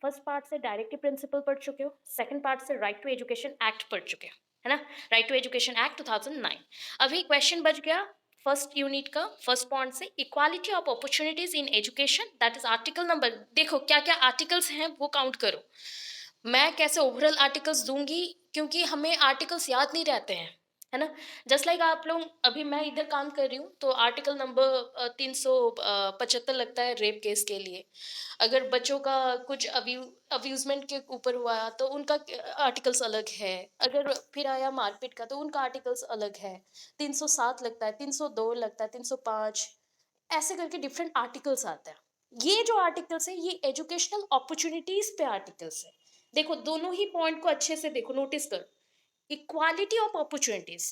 First part से directive principle पढ़ चुके हो, सेकंड पार्ट से राइट टू एजुकेशन एक्ट पढ़ चुके हो, है ना? Right to education act 2009। अभी क्वेश्चन बच गया फर्स्ट यूनिट का फर्स्ट पॉइंट से, equality of opportunities in education, that is article number. देखो क्या क्या आर्टिकल्स हैं वो काउंट करो। मैं कैसे ओवरऑल आर्टिकल्स दूंगी, क्योंकि हमें आर्टिकल्स याद नहीं रहते हैं, है ना? जस्ट लाइक आप लोग, अभी मैं इधर काम कर रही हूँ तो आर्टिकल नंबर 375 लगता है रेप केस के लिए। अगर बच्चों का कुछ अब्यूजमेंट के ऊपर हुआ तो उनका आर्टिकल्स अलग है। अगर फिर आया मारपीट का तो उनका आर्टिकल्स अलग है। 307 लगता है, 302 लगता है, 305, ऐसे करके डिफरेंट आर्टिकल्स आते हैं। ये जो आर्टिकल्स है ये एजुकेशनल अपॉर्चुनिटीज पे आर्टिकल्स है। देखो दोनों ही पॉइंट को अच्छे से देखो, नोटिस करो। इक्वालिटी ऑफ अपॉर्चुनिटीज,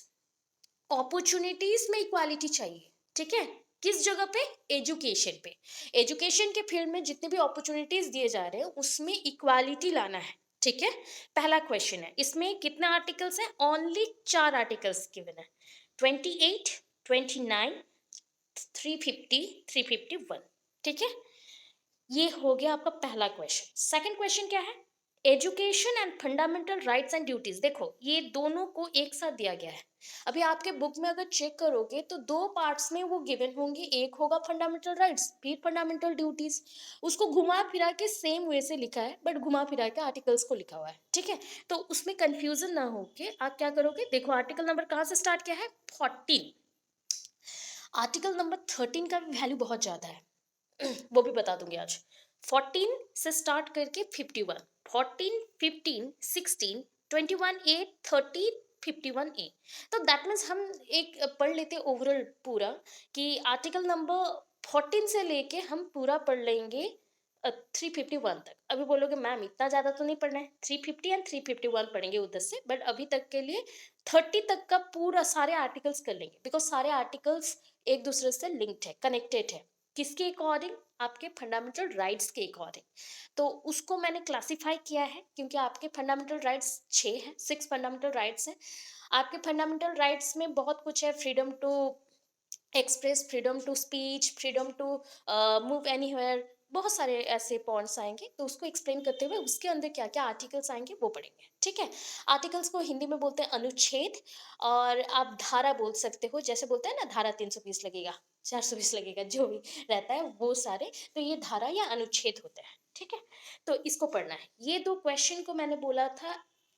अपॉर्चुनिटीज में इक्वालिटी चाहिए, ठीक है? किस जगह पे? एजुकेशन पे। एजुकेशन के फील्ड में जितने भी अपॉर्चुनिटीज दिए जा रहे हैं उसमें इक्वालिटी लाना है, ठीक है? पहला क्वेश्चन है, इसमें कितने आर्टिकल्स हैं? ओनली 4 आर्टिकल्स गिवन है, 28, 29, 350, 351, ठीक है? ये हो गया आपका पहला क्वेश्चन। सेकंड क्वेश्चन क्या है? Education and fundamental rights and duties. देखो ये दोनों को एक साथ दिया गया है। अभी आपके बुक में अगर चेक करोगे तो दो पार्ट्स में वो गिवन होंगे, एक होगा फंडामेंटल राइट्स, फिर फंडामेंटल ड्यूटीज। उसको घुमा फिरा के सेम वे से लिखा है, बट घुमा फिरा के आर्टिकल्स को लिखा हुआ है, ठीक है? तो उसमें कंफ्यूजन ना हो के आप क्या करोगे, देखो आर्टिकल नंबर कहाँ से स्टार्ट किया है? 14। आर्टिकल नंबर 13 का भी वैल्यू बहुत ज्यादा है वो भी बता दूंगी आज। 14 से स्टार्ट करके 51, 14, 15, 16, 21 ए, 30, 51 ए। तो दैट मीन्स हम एक पढ़ लेते ओवरऑल पूरा, कि आर्टिकल नंबर 14 से लेके हम पूरा पढ़ लेंगे 351 तक। अभी बोलोगे मैम इतना ज्यादा तो नहीं पढ़ना है, 350 एंड 351 पढ़ेंगे उधर से, बट अभी तक के लिए 30 तक का पूरा सारे आर्टिकल्स कर लेंगे, बिकॉज सारे आर्टिकल्स एक दूसरे से लिंक्ड है, कनेक्टेड है। किसके अकॉर्डिंग? आपके फंडामेंटल राइट्स के अकॉर्डिंग। तो उसको मैंने क्लासिफाई किया है, क्योंकि आपके फंडामेंटल राइट्स 6 हैं, 6 फंडामेंटल राइट्स हैं। आपके फंडामेंटल राइट्स में बहुत कुछ है, freedom to express, freedom to speech, freedom to move anywhere, बहुत सारे ऐसे पॉइंट्स आएंगे, तो उसको एक्सप्लेन करते हुए उसके अंदर क्या क्या आर्टिकल्स आएंगे वो पढ़ेंगे, ठीक है? आर्टिकल्स को हिंदी में बोलते हैं अनुच्छेद, और आप धारा बोल सकते हो, जैसे बोलते हैं ना धारा 320 लगेगा, 420 लगेगा, जो भी रहता है वो सारे, तो ये धारा या अनुच्छेद होते हैं, ठीक है? तो इसको पढ़ना है। ये दो क्वेश्चन को मैंने बोला था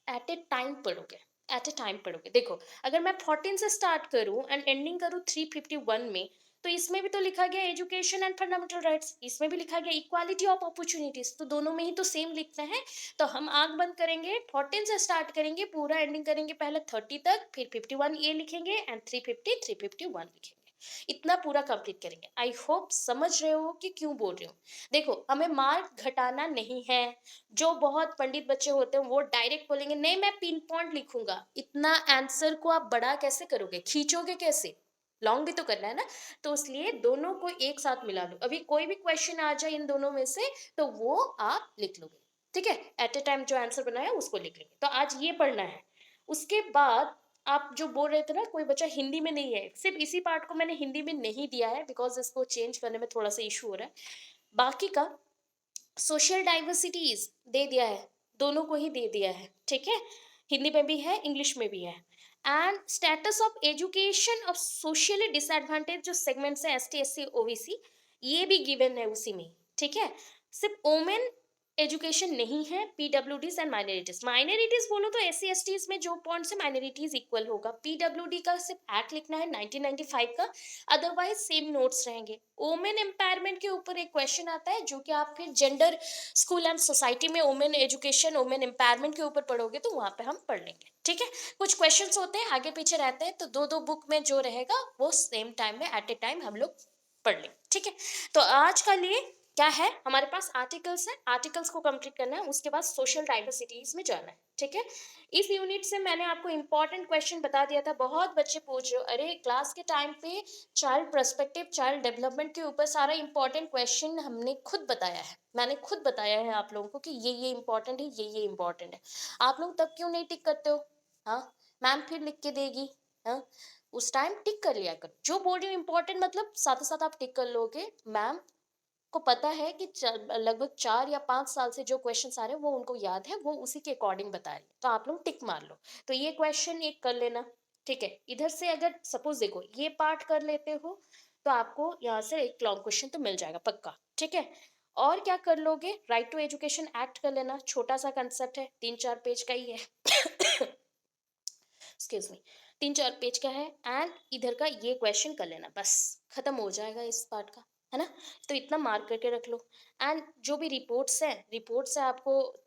एट ए टाइम पढ़ोगे, एट ए टाइम पढ़ोगे। देखो अगर मैं 14 से स्टार्ट करूं एंड एंडिंग करूं 351 में, तो इसमें भी तो लिखा गया एजुकेशन एंड फंडामेंटल राइट्स, इसमें भी लिखा गया इक्वालिटी ऑफ अपॉर्चुनिटीज, तो दोनों में ही तो सेम लिखते हैं। तो हम आंख बंद करेंगे, 14 से स्टार्ट करेंगे, पूरा एंडिंग करेंगे पहले 30 तक, फिर 51 ए लिखेंगे एंड 350, 351 लिखेंगे। इतना पूरा कंप्लीट करेंगे। आई होप समझ रहे हो कि क्यों बोल रही हूँ। देखो हमें मार्क घटाना नहीं है। जो बहुत पंडित बच्चे होते हैं वो डायरेक्ट बोलेंगे नहीं मैं पिन पॉइंट लिखूंगा, इतना आंसर को आप बड़ा कैसे करोगे, खींचोगे कैसे? लॉन्ग भी तो करना है ना। तो इसलिए दोनों को एक साथ मिला लो, अभी कोई भी क्वेश्चन आ जाए इन दोनों में से तो वो आप लिख लोगे, ठीक है? एट ए टाइम जो आंसर बनाया उसको लिख लेंगे। तो आज ये पढ़ना है। उसके बाद आप जो बोल रहे थे ना कोई बच्चा हिंदी में नहीं है, सिर्फ इसी पार्ट को मैंने हिंदी में नहीं दिया है बिकॉज इसको चेंज करने में थोड़ा सा इशू हो रहा है। बाकी का सोशल डाइवर्सिटीज दे दिया है, दोनों को ही दे दिया है, ठीक है? हिंदी में भी है, इंग्लिश में भी है। And status of education of socially disadvantage जो सेगमेंट्स हैं, S T S C OBC, ये भी गिवन है उसी में, ठीक है? सिर्फ ओमेन एजुकेशन नहीं है, पीडब्ल्यूडीज एंड माइनॉरिटीज। माइनॉरिटीज बोलो तो एस सी एस टीज में जो पॉइंट्स है माइनॉरिटीज इक्वल होगा। पीडब्ल्यूडी का सिर्फ एक्ट लिखना है 1995 का, अदरवाइज सेम नोट्स रहेंगे। वोमेन एम्पावरमेंट के ऊपर एक क्वेश्चन आता है जो कि आप फिर जेंडर स्कूल एंड सोसाइटी में वोमेन एजुकेशन वोमेन एम्पावरमेंट के ऊपर पढ़ोगे तो वहां पे हम पढ़ लेंगे, ठीक है? कुछ क्वेश्चंस होते हैं आगे पीछे रहते हैं, तो दो दो बुक में जो रहेगा वो सेम टाइम में एट ए टाइम हम लोग पढ़ लेंगे, ठीक है? तो आज का लिए क्या है, हमारे पास आर्टिकल्स है, आर्टिकल्स को कंप्लीट करना है, उसके बाद सोशल डाइवर्सिटीज में जाना है, ठीक है? इस यूनिट से मैंने आपको इंपॉर्टेंट क्वेश्चन बता दिया था। बहुत बच्चे पूछ रहे हो अरे क्लास के टाइम पे चाइल्ड पर्सपेक्टिव, चाइल्ड डेवलपमेंट के ऊपर सारा इंपॉर्टेंट क्वेश्चन हमने खुद बताया है, मैंने खुद बताया है आप लोगों को कि ये इंपॉर्टेंट है, ये इंपॉर्टेंट है। आप लोग तब क्यों नहीं टिक करते हो? हाँ, मैम फिर लिख के देगी। हाँ, उस टाइम टिक कर लिया करो, जो बोल रही हूँ इंपॉर्टेंट मतलब साथ साथ आप टिक कर लोगे, मैम को पता है कि लगभग 4 या 5 साल से जो क्वेश्चन आ रहे हैं वो उनको याद है, वो उसी के अकॉर्डिंग बता रही है, तो आप लोग टिक मार लो। तो ये क्वेश्चन एक कर लेना, ठीक है। इधर से अगर सपोज देखो ये पार्ट कर लेते हो तो आपको यहाँ से एक लॉन्ग क्वेश्चन तो मिल जाएगा पक्का, ठीक है। और क्या कर लोगे, राइट टू एजुकेशन एक्ट कर लेना, छोटा सा कंसेप्ट है, 3-4 पेज का ही है। एक्सक्यूज मी, 3-4 पेज का है। एंड इधर का ये क्वेश्चन कर लेना, बस खत्म हो जाएगा इस पार्ट का, है ना। तो इतना मार्क करके रख लो। एंड जो भी रिपोर्ट्स हैं, रिपोर्ट से आपको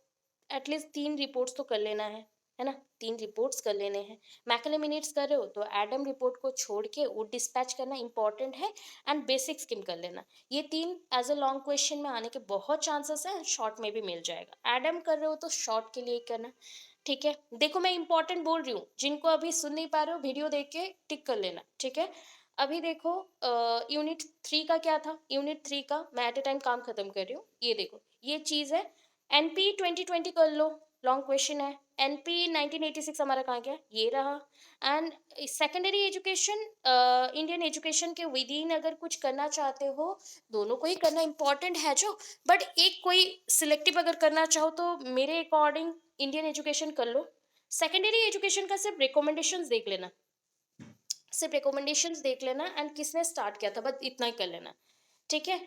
एटलीस्ट 3 रिपोर्ट्स तो कर लेना है ना। 3 रिपोर्ट्स कर लेने हैं। मैकले मिनट्स कर रहे हो तो एडम रिपोर्ट को छोड़ के वो डिस्पैच करना इंपॉर्टेंट है। एंड बेसिक स्किम कर लेना। ये 3 एज अ लॉन्ग क्वेश्चन में आने के बहुत चांसेस हैं, शॉर्ट में भी मिल जाएगा। एडम कर रहे हो तो शॉर्ट के लिए ही करना, ठीक है। देखो मैं इंपॉर्टेंट बोल रही हूँ, जिनको अभी सुन नहीं पा रहे हो वीडियो देख के टिक कर लेना, ठीक है। अभी देखो यूनिट 3 का क्या था, यूनिट 3 का मैं एट ए टाइम काम खत्म कर रही हूँ। ये देखो ये चीज है, एनपी 2020 कर लो, लॉन्ग क्वेश्चन है। एनपी 1986 हमारा कहाँ गया, ये रहा। And secondary education, Indian education के विद इन अगर कुछ करना चाहते हो, दोनों को ही करना इंपॉर्टेंट है जो, बट एक कोई सिलेक्टिव अगर करना चाहो तो मेरे अकॉर्डिंग इंडियन एजुकेशन कर लो। सेकेंडरी एजुकेशन का सिर्फ रिकमेंडेशंस देख लेना, सिर्फ रिकमेंडेशंस देख लेना एंड किसने स्टार्ट किया था, बस इतना ही कर लेना, ठीक है।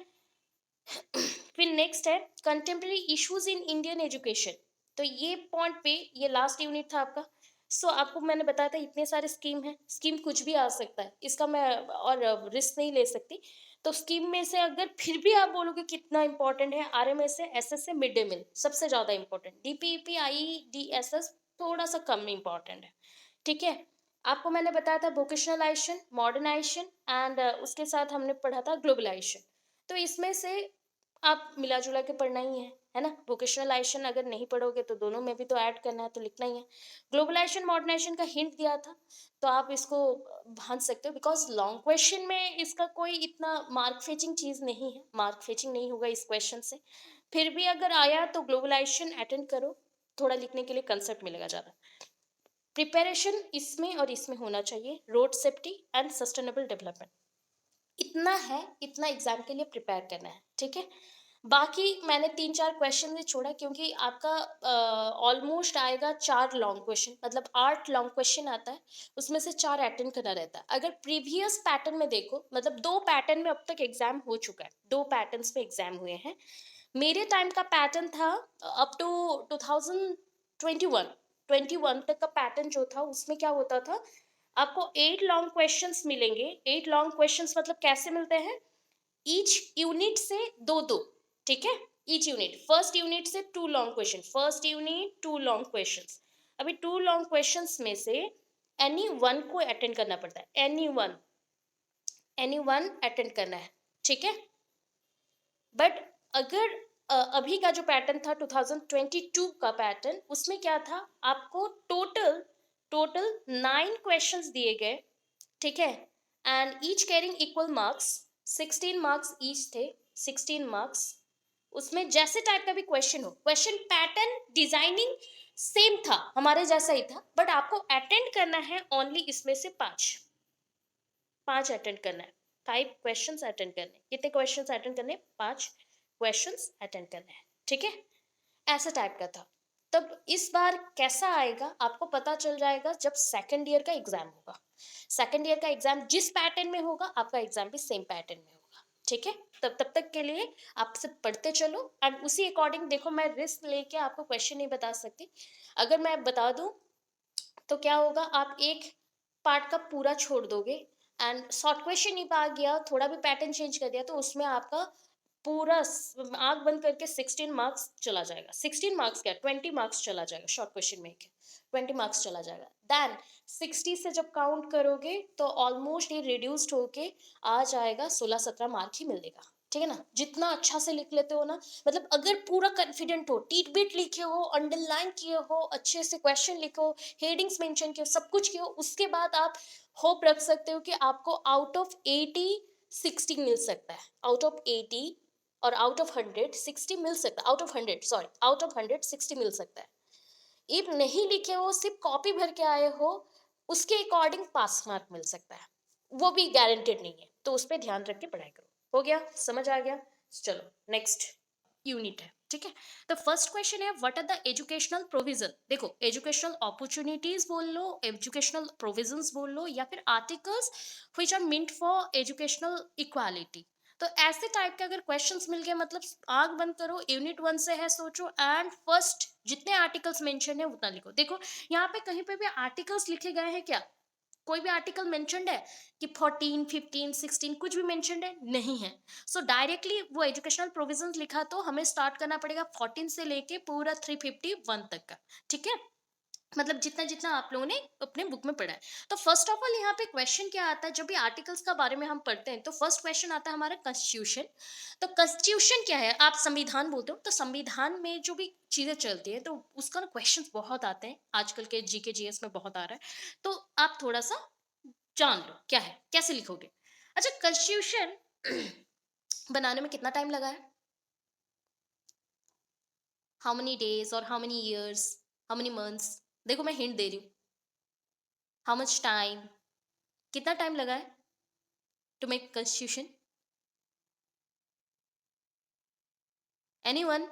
फिर नेक्स्ट है contemporary issues in Indian education. तो ये पॉइंट पे ये लास्ट यूनिट था आपका। सो आपको मैंने बताया था इतने सारे स्कीम है, स्कीम कुछ भी आ सकता है, इसका मैं और रिस्क नहीं ले सकती। तो स्कीम में से अगर फिर भी आप बोलोगे कितना इंपॉर्टेंट है, आरएमएस से एसएस से मिड डे मील सबसे ज्यादा इंपॉर्टेंट, डीपीईपी आईडीएसएस थोड़ा सा कम इंपॉर्टेंट है, ठीक है। आपको मैंने बताया था वोकेशनलाइजेशन, मॉडर्नाइजेशन एंड उसके साथ हमने पढ़ा था ग्लोबलाइजेशन। तो इसमें से आप मिला जुला के पढ़ना ही है ना। वोकेशनलाइजेशन अगर नहीं पढ़ोगे तो दोनों में भी तो ऐड करना है, तो लिखना ही है। ग्लोबलाइजेशन मॉडर्नाइजेशन का हिंट दिया था, तो आप इसको भांज सकते हो, बिकॉज लॉन्ग क्वेश्चन में इसका कोई इतना मार्क फेचिंग चीज नहीं है, मार्क फेचिंग नहीं होगा इस क्वेश्चन से। फिर भी अगर आया तो ग्लोबलाइजेशन अटेंड करो, थोड़ा लिखने के लिए कंसेप्ट मिलेगा ज़्यादा। प्रिपरेशन इसमें और इसमें होना चाहिए, road safety and sustainable development, इतना है, इतना एग्जाम के लिए प्रिपेयर करना है, ठीक है। बाकी मैंने 3-4 क्वेश्चन भी छोड़ा क्योंकि आपका ऑलमोस्ट आएगा 4 लॉन्ग क्वेश्चन, मतलब 8 लॉन्ग क्वेश्चन आता है, उसमें से 4 अटेंड करना रहता है। अगर प्रीवियस पैटर्न में देखो, मतलब 2 पैटर्न में अब तक एग्जाम हो चुका है, 2 पैटर्न्स में एग्जाम हुए हैं। मेरे टाइम का पैटर्न था अप टू 2021 तक का पैटर्न जो था, उसमें क्या होता था, आपको 8 लॉन्ग क्वेश्चंस मिलेंगे। 8 लॉन्ग क्वेश्चंस मतलब कैसे मिलते हैं, ईच यूनिट से 2-2, ठीक है। ईच यूनिट, फर्स्ट यूनिट से 2 long question, first unit 2 long questions. अभी 2 लॉन्ग क्वेश्चंस में से एनी वन को अटेंड करना पड़ता है, एनी वन अटेंड करना है, ठीक है। बट अगर अभी का जो पैटर्न था 2022 का पैटर्न, उसमें क्या था, आपको टोटल टोटल 9 क्वेश्चंस दिए गए, ठीक है। And each carrying equal marks, 16 marks each थे, 16 मार्क्स। उसमें जैसे टाइप का भी क्वेश्चन हो, क्वेश्चन पैटर्न डिजाइनिंग सेम था, हमारे जैसा ही था, बट आपको अटेंड करना है ओनली इसमें से 5 अटेंड करना है, 5 क्वेश्चंस अटेंड करने। कितने क्वेश्चंस अटेंड करने, 5 क्वेश्चंस अटेंड करने हैं, ठीक है। ऐसा टाइप का था। तब इस बार कैसा आएगा आपको पता चल जाएगा जब सेकंड ईयर का एग्जाम होगा। सेकंड ईयर का एग्जाम जिस पैटर्न में होगा, आपका एग्जाम भी सेम पैटर्न में होगा, ठीक है। तब तक के लिए आप सिर्फ पढ़ते चलो एंड उसी अकॉर्डिंग देखो। मैं रिस्क लेके आपको क्वेश्चन नहीं बता सकती। अगर मैं बता दूं तो क्या होगा, आप एक पार्ट का पूरा छोड़ दोगे एंड शॉर्ट क्वेश्चन नहीं पा गया, थोड़ा भी पैटर्न चेंज कर दिया, तो उसमें आपका पूरा आंख बंद करके 16 मार्क्स चला जाएगा। 16 मार्क्स क्या, 20 मार्क्स चला जाएगा, शॉर्ट क्वेश्चन में 20 मार्क्स चला जाएगा। देन 60 से जब काउंट करोगे तो ऑलमोस्ट ये रिड्यूस्ड होके आ जाएगा, 16-17 मार्क ही मिलेगा, ठीक है ना। जितना अच्छा से लिख लेते हो ना, मतलब अगर पूरा कॉन्फिडेंट हो, टीट बीट लिखे हो, अंडरलाइन किए हो, अच्छे से क्वेश्चन लिखो, हेडिंग्स मेंशन किए हो, सब कुछ किए हो, उसके बाद आप होप रख सकते हो कि आपको आउट ऑफ 80 60 मिल सकता है। आउट ऑफ 80 और आउट ऑफ 100 60 मिल सकता है, out of 100 sorry, out of 100 60 मिल सकता है। इफ नहीं लिखे हो, सिर्फ कॉपी भर के आए हो, उसके अकॉर्डिंग पास मार्क मिल सकता है, वो भी गारंटेड नहीं है। तो उस पर ध्यान रख के पढ़ाई करो। हो गया, समझ आ गया। चलो नेक्स्ट यूनिट है, ठीक है। तो फर्स्ट क्वेश्चन है what are the educational provision. देखो एजुकेशनल अपॉर्चुनिटीज बोल लो, एजुकेशनल प्रोविजंस बोल लो, या फिर articles which are meant for educational equality. तो ऐसे टाइप के अगर क्वेश्चंस मिल गए मतलब आंख बंद करो, यूनिट 1 से है सोचो, एंड फर्स्ट जितने आर्टिकल्स मेंशन है उतना लिखो। देखो यहाँ पे कहीं पे भी आर्टिकल्स लिखे गए हैं क्या? कोई भी आर्टिकल मेंशन्ड है कि 14 15 16 कुछ भी मेंशन्ड है? नहीं है। सो डायरेक्टली वो एजुकेशनल प्रोविजंस लिखा तो हमें स्टार्ट करना पड़ेगा 14 से लेके पूरा 351 तक का, ठीक है। मतलब जितना जितना आप लोगों ने अपने बुक में पढ़ा है। तो फर्स्ट ऑफ ऑल यहाँ पे क्वेश्चन क्या आता है, जब भी आर्टिकल्स का बारे में हम पढ़ते हैं तो फर्स्ट क्वेश्चन आता है हमारा कॉन्स्टिट्यूशन। तो कॉन्स्टिट्यूशन क्या है? आप संविधान बोलते हो, तो संविधान में जो भी चीजें चलती है तो उसका ना क्वेश्चन बहुत आते हैं, आजकल के जीके जीएस में बहुत आ रहा है। तो आप थोड़ा सा जान लो क्या है, कैसे लिखोगे। अच्छा, कॉन्स्टिट्यूशन बनाने में कितना टाइम लगा है? हाउ मेनी डेज और how many years, how many months? देखो मैं हिंट दे रही हूँ। हाउ मच टाइम, कितना टाइम लगा है टू मेक कॉन्स्टिट्यूशन? एनीवन?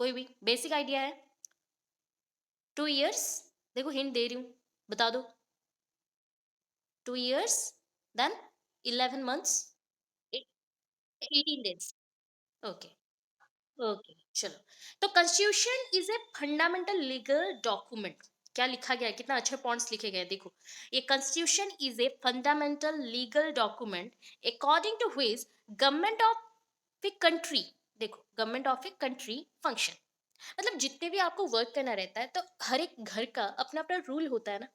कोई भी बेसिक आइडिया है? 2 इयर्स। देखो हिंट दे रही हूँ, बता दो। 2 years, then 11 months, 18 days. Okay, okay चलो। तो constitution is a fundamental legal document. क्या लिखा गया है, कितना अच्छे पॉइंट्स लिखे गए हैं, देखो। ये constitution is a fundamental legal document according to which government of a country, देखो government of a country function. मतलब जितने भी आपको वर्क करना रहता है तो हर एक घर का अपना अपना रूल होता है ना,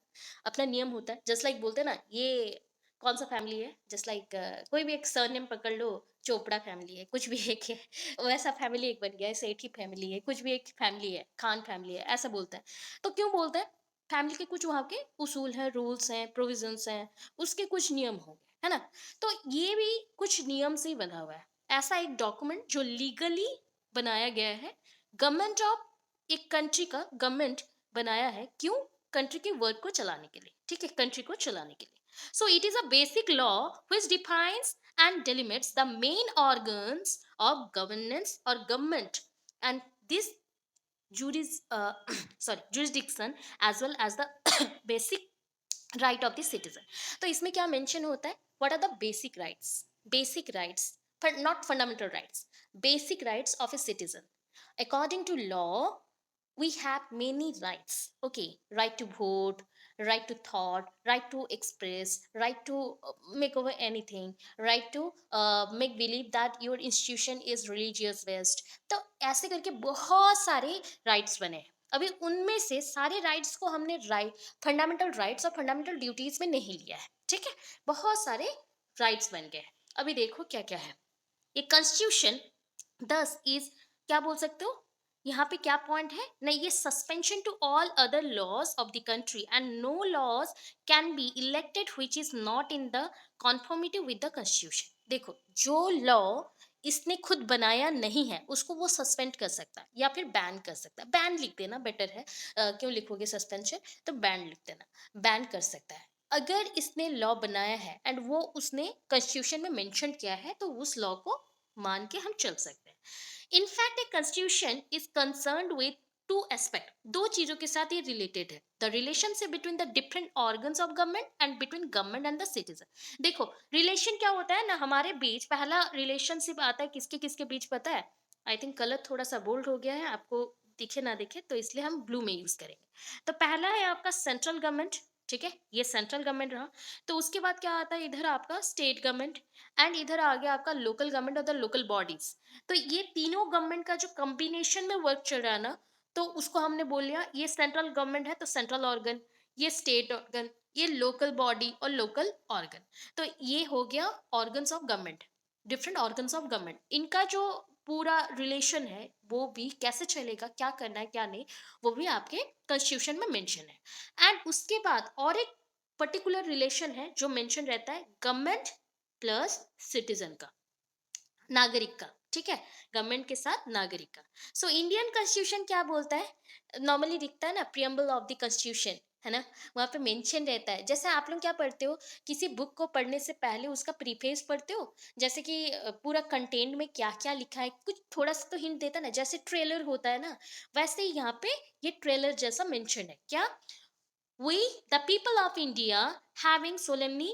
अपना नियम होता है। जस्ट लाइक बोलते हैं ना, ये कौन सा फैमिली है, जस्ट लाइक कोई भी एक सरनेम पकड़ लो, चोपड़ा फैमिली है, कुछ भी एक है, वैसा फैमिली एक बन गया है, सेठी फैमिली है, कुछ भी एक फैमिली है, खान फैमिली है, ऐसा बोलता है। तो क्यों बोलते हैं? फैमिली के कुछ वहाँ के उसूल हैं, रूल्स हैं, प्रोविजंस हैं, उसके कुछ नियम होंगे, है ना। तो ये भी कुछ नियम से ही बना हुआ है। ऐसा एक डॉक्यूमेंट जो लीगली बनाया गया है, गवर्नमेंट ऑफ एक कंट्री का गवर्नमेंट बनाया है, क्यों? कंट्री के वर्क को चलाने के लिए, ठीक है, कंट्री को चलाने के लिए। So it is a basic law which defines and delimits the main organs of governance or government, and this jurisdiction as well as the basic right of the citizen. तो इसमें क्या मेंशन होता है, what are the basic rights, but not fundamental rights, basic rights of a citizen according to law. We have many rights, okay, right to vote, right to thought, right to express, right to make over anything, right to make believe that your institution is religious based। तो ऐसे करके बहुत सारे rights बने हैं। अभी उनमें से सारे राइट्स को हमने राइट, फंडामेंटल राइट्स और फंडामेंटल ड्यूटीज में नहीं लिया है, ठीक है। बहुत सारे राइट्स बन गए हैं। अभी देखो क्या क्या है ये कॉन्स्टिट्यूशन। दस इज, क्या बोल सकते हो यहाँ पे क्या पॉइंट है, नहीं, ये suspension to all other laws of the country and no laws can be elected which is not in the conformity with the constitution. देखो जो लॉ इसने खुद बनाया नहीं है उसको वो सस्पेंड कर सकता है या फिर बैन कर सकता है। बैन लिख देना बेटर है, क्यों लिखोगे सस्पेंशन, तो बैन लिख देना, बैन कर सकता है। अगर इसने लॉ बनाया है एंड वो उसने कॉन्स्टिट्यूशन में मेंशन किया है तो उस लॉ को मान के हम चल सकते हैं। In fact a constitution is concerned with two aspect, दो चीजों के साथ ये रिलेटेड है, the relationship between the different organs of government and between government and the citizen. देखो रिलेशन क्या होता है ना हमारे बीच, पहला रिलेशनशिप आता है किसके किसके बीच पता है? आई थिंक कलर थोड़ा सा बोल्ड हो गया है, आपको दिखे ना दिखे तो इसलिए हम ब्लू में यूज करेंगे। तो पहला है आपका सेंट्रल गवर्नमेंट, ठीक है, ये सेंट्रल गवर्नमेंट रहा। तो उसके बाद क्या आता है इधर आपका स्टेट गवर्नमेंट, एंड इधर आ गया आपका लोकल गवर्नमेंट और द लोकल बॉडीज। तो ये तीनों गवर्नमेंट का जो कॉम्बिनेशन में वर्क चल रहा है ना, तो उसको हमने बोल लिया ये सेंट्रल गवर्नमेंट है तो सेंट्रल ऑर्गन, ये स्टेट ऑर्गन, ये लोकल बॉडी और लोकल ऑर्गन। तो ये हो गया organs of government, different organs of government. इनका जो पूरा रिलेशन है वो भी कैसे चलेगा, क्या करना है क्या नहीं, वो भी आपके कॉन्स्टिट्यूशन में मेंशन है। एंड उसके बाद और एक पर्टिकुलर रिलेशन है जो मेंशन रहता है गवर्नमेंट प्लस सिटीजन का, नागरिक का, ठीक है, गवर्नमेंट के साथ नागरिक का। सो इंडियन कॉन्स्टिट्यूशन क्या बोलता है, नॉर्मली दिखता है ना प्रियम्बल ऑफ द कॉन्स्टिट्यूशन, है ना? वहाँ पे मेंशन रहता है। जैसे आप लोग क्या पढ़ते हो, किसी बुक को पढ़ने से पहले उसका प्रीफेस पढ़ते हो? जैसे कि पूरा कंटेंट में क्या-क्या लिखा है, कुछ थोड़ा-सा तो हिंट देता है ना, जैसे ट्रेलर होता है ना, वैसे ही यहाँ पे ये ट्रेलर जैसा मेंशन है। क्या? We, the people of India, having solemnly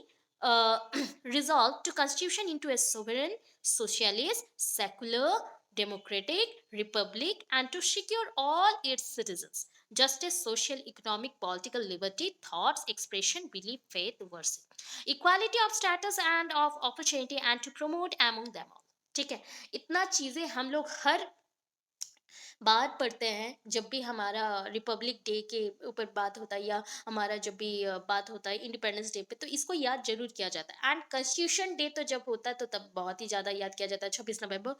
resolved to constitution into a sovereign, socialist, secular, democratic republic, and to secure all its citizens justice, social, economic, political liberty, thoughts, expression, belief, faith, worship, equality of status and of opportunity, and to promote among them all. ठीक है, इतना चीजें हम लोग हर बात पढ़ते हैं जब भी हमारा रिपब्लिक डे के ऊपर बात होता है, या हमारा जब भी बात होता है इंडिपेंडेंस डे पे, तो इसको याद जरूर किया जाता है। एंड कॉन्स्टिट्यूशन डे तो जब होता है तो तब बहुत ही ज्यादा याद किया जाता है, 26 नवंबर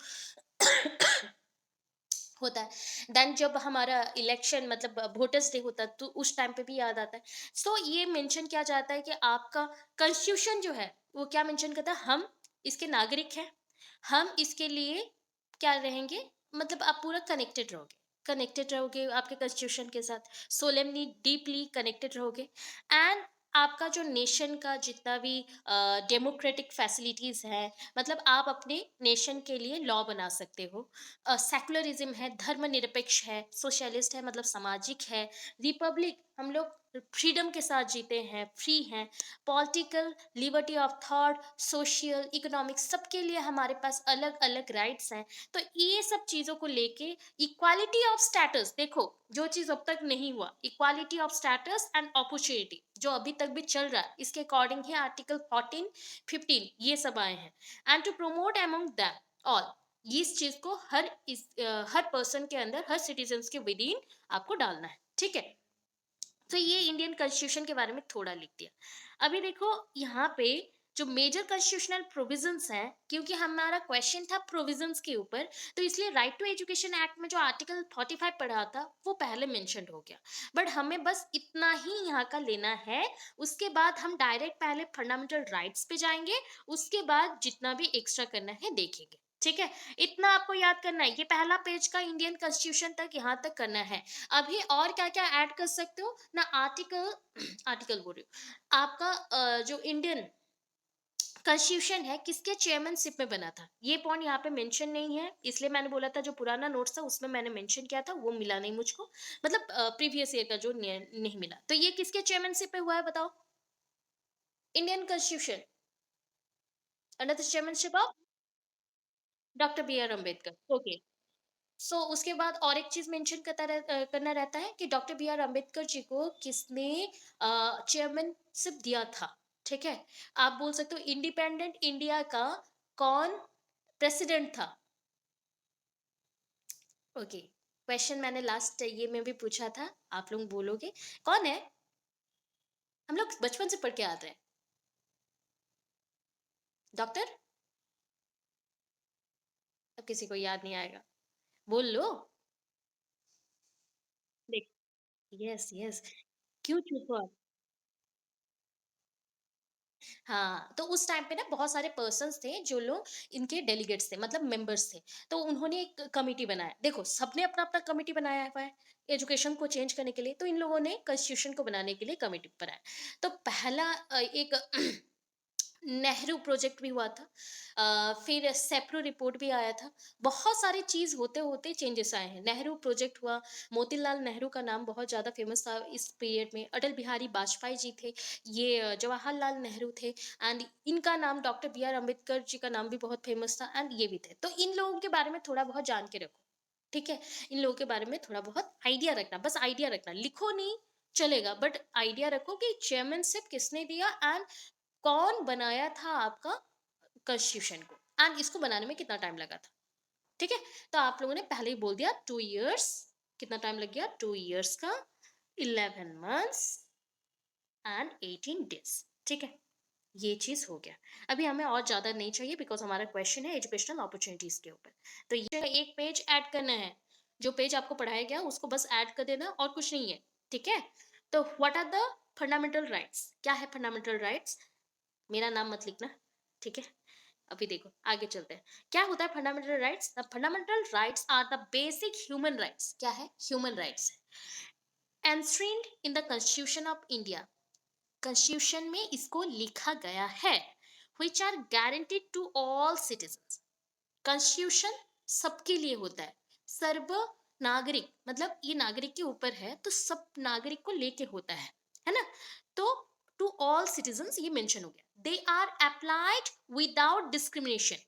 होता है। देन जब हमारा इलेक्शन मतलब वोटर्स डे होता है तो उस टाइम पे भी याद आता है। सो ये मेंशन किया जाता है कि आपका कॉन्स्टिट्यूशन जो है वो क्या मेंशन करता है, हम इसके नागरिक हैं, हम इसके लिए क्या रहेंगे, मतलब आप पूरा कनेक्टेड रहोगे आपके कॉन्स्टिट्यूशन के साथ, सोलेमनी डीपली कनेक्टेड रहोगे। एंड आपका जो नेशन का जितना भी डेमोक्रेटिक फैसिलिटीज है, मतलब आप अपने नेशन के लिए लॉ बना सकते हो। सेकुलरिज्म है, धर्मनिरपेक्ष है, सोशलिस्ट है मतलब सामाजिक है, रिपब्लिक हम लोग फ्रीडम के साथ जीते हैं, फ्री हैं, political liberty of thought, social, economic, सबके लिए हमारे पास अलग अलग राइट्स हैं। तो ये सब चीज़ों को लेके इक्वालिटी ऑफ स्टेटस, देखो जो चीज़ अब तक नहीं हुआ, equality of status and opportunity जो अभी तक भी चल रहा है, इसके अकॉर्डिंग ही आर्टिकल 14 15 ये सब आए हैं। And to promote among them all, इस चीज को हर पर्सन के अंदर, हर सिटीजन के विद इन आपको डालना है, ठीक है। तो ये इंडियन कॉन्स्टिट्यूशन के बारे में थोड़ा लिख दिया। अभी देखो यहाँ पे जो मेजर कॉन्स्टिट्यूशनल प्रोविजंस हैं, क्योंकि हमारा क्वेश्चन था प्रोविजंस के ऊपर, तो इसलिए राइट टू एजुकेशन एक्ट में जो आर्टिकल 45 पढ़ा था वो पहले मेंशन हो गया। बट हमें बस इतना ही यहाँ का लेना है, उसके बाद हम डायरेक्ट पहले फंडामेंटल राइट्स पे जाएंगे, उसके बाद जितना भी एक्स्ट्रा करना है देखेंगे, ठीक है। इतना आपको याद करना है, ये पहला पेज का इंडियन कॉन्स्टिट्यूशन तक यहाँ तक करना है। अभी और क्या क्या ऐड कर सकते हो ना, आर्टिकल आर्टिकल बोल रही हूँ, आपका जो इंडियन कॉन्स्टिट्यूशन है किसके चेयरमैनशिप में बना था, ये पॉइंट यहाँ पे मेंशन नहीं है, इसलिए मैंने बोला था जो पुराना नोट्स था उसमें मैंने मेंशन किया था, वो मिला नहीं मुझको, मतलब प्रीवियस ईयर का जो नहीं मिला। तो ये किसके चेयरमैनशिप पे हुआ है बताओ, Indian constitution under the chairmanship of doctor B R Ambedkar, okay. So उसके बाद और एक चीज मेंशन करना रहता है कि doctor B R Ambedkar ji को किसने चेयरमैनशिप दिया था, ठीक है। आप बोल सकते हो इंडिपेंडेंट इंडिया का कौन प्रेसिडेंट था, ओके। क्वेश्चन मैंने लास्ट ये में भी पूछा था, आप लोग बोलोगे कौन है, हम लोग बचपन से पढ़ के आते हैं, डॉक्टर, अब किसी को याद नहीं आएगा, बोल लो। देख, यस यस, क्यों चुप हो आप? हाँ, तो उस टाइम पे ना बहुत सारे पर्सन्स थे जो लोग इनके डेलीगेट्स थे, मतलब मेंबर्स थे। तो उन्होंने एक कमिटी बनाया। देखो, सबने अपना-अपना कमिटी बनाया हुआ है, एजुकेशन को चेंज करने के लिए, तो इन लोगों ने कॉन्स्टिट्यूशन को बनाने के लिए कमिटी बनाया। तो पहला एक नेहरू प्रोजेक्ट भी हुआ था। फिर सेप्रू रिपोर्ट भी आया था। बहुत सारी चीज़ होते-होते चेंजेस आए हैं। नेहरू प्रोजेक्ट हुआ, मोतीलाल नेहरू का नाम बहुत ज़्यादा फेमस था इस पीरियड में, अटल बिहारी वाजपेयी जी थे, ये जवाहरलाल नेहरू थे, एंड इनका नाम doctor B R Ambedkar ji का नाम भी बहुत फेमस था, एंड ये भी थे। तो इन लोगों के बारे में थोड़ा बहुत जान के रखो, ठीक है? इन लोगों के बारे में थोड़ा बहुत आइडिया रखना, बस आइडिया रखना, लिखो नहीं चलेगा, बट आइडिया रखो कि चेयरमैनशिप किसने दिया एंड कौन बनाया था आपका कॉन्स्टिट्यूशन को, एंड इसको बनाने में कितना टाइम लगा था, ठीक है। तो आप लोगों ने पहले ही बोल दिया 2 इयर्स, कितना टाइम लग गया, 2 इयर्स का 11 मंथ्स एंड 18 डेज, ठीक है। ये चीज हो गया। अभी हमें और ज्यादा नहीं चाहिए बिकॉज हमारा क्वेश्चन है एजुकेशनल अपॉर्चुनिटीज के ऊपर। तो ये एक पेज ऐड करना है, जो पेज आपको पढ़ाया गया उसको बस ऐड कर देना और कुछ नहीं है, ठीक है। तो what are the fundamental rights, क्या है फंडामेंटल राइट्स, मेरा नाम मत लिखना, ठीक है। अभी देखो आगे चलते हैं, क्या होता है fundamental rights. The fundamental rights are the basic human rights, क्या है, human rights enshrined in the constitution of India, constitution में इसको लिखा गया है, which are guaranteed to all citizens। Constitution सबके लिए होता है, सर्व नागरिक मतलब ये नागरिक के ऊपर है तो सब नागरिक को लेके होता है ना। तो टू ऑल सिटीजन्स ये मेंशन हो गया, they are applied without discrimination.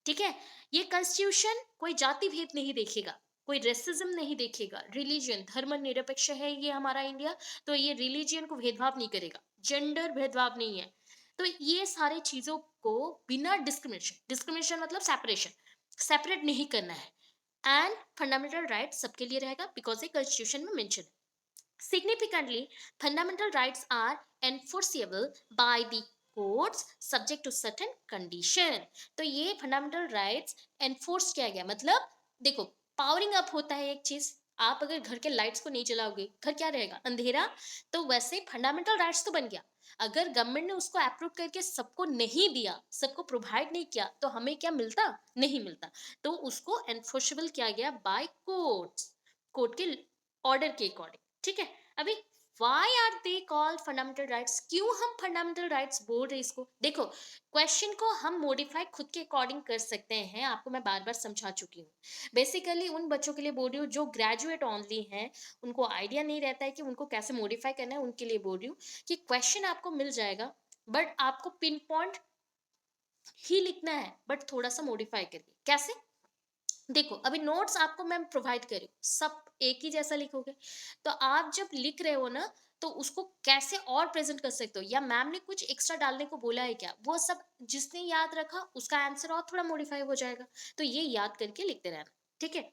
ठीक है, ये कॉन्स्टिट्यूशन कोई जाति भेद नहीं देखेगा, कोई रेसिज्म नहीं देखेगा, रिलीजन धर्म निरपेक्ष है ये हमारा इंडिया, तो ये रिलीजन को भेदभाव नहीं करेगा, जेंडर भेदभाव नहीं है। तो ये सारे चीजों को बिना डिस्क्रिमिनेशन, डिस्क्रिमिनेशन मतलब सेपरेशन, सेपरेट नहीं करना है। एंड फंडामेंटल राइट सबके लिए रहेगा बिकॉज ये कॉन्स्टिट्यूशन में मेंशन है। Significantly, fundamental rights are enforceable by the courts subject to certain condition। तो ये फंडामेंटल राइट्स एनफोर्स किया गया, मतलब देखो पावरिंग अप होता है एक चीज, आप अगर घर के लाइट्स को नहीं जलाओगे घर क्या रहेगा, अंधेरा। तो वैसे फंडामेंटल राइट्स तो बन गया, अगर गवर्नमेंट ने उसको अप्रूव करके सबको नहीं दिया, सबको प्रोवाइड नहीं किया, तो हमें क्या मिलता, नहीं मिलता। तो उसको एनफोर्सेबल किया गया बाय कोर्ट्स, कोर्ट के ऑर्डर के अकॉर्डिंग। ठीक है, अभी why are they called fundamental rights, क्यों हम fundamental rights बोल रहे इसको, देखो क्वेश्चन को हम मॉडिफाई खुद के अकॉर्डिंग कर सकते हैं, आपको मैं बार बार समझा चुकी हूँ। बेसिकली उन बच्चों के लिए बोल रही हूँ जो ग्रेजुएट ओनली हैं, उनको आइडिया नहीं रहता है कि उनको कैसे मॉडिफाई करना है, उनके लिए बोल रही हूँ कि क्वेश्चन आपको मिल जाएगा बट आपको पिन पॉइंट ही लिखना है, बट थोड़ा सा मॉडिफाई करके। कैसे, देखो अभी नोट्स आपको मैं प्रोवाइड कर रही हूँ, सब एक ही जैसा लिखोगे, तो आप जब लिख रहे हो ना तो उसको कैसे और प्रेजेंट कर सकते हो, या मैम ने कुछ एक्स्ट्रा डालने को बोला है क्या, वो सब जिसने याद रखा उसका आंसर और थोड़ा मॉडिफाई हो जाएगा, तो ये याद करके लिखते रहना। ठीक है,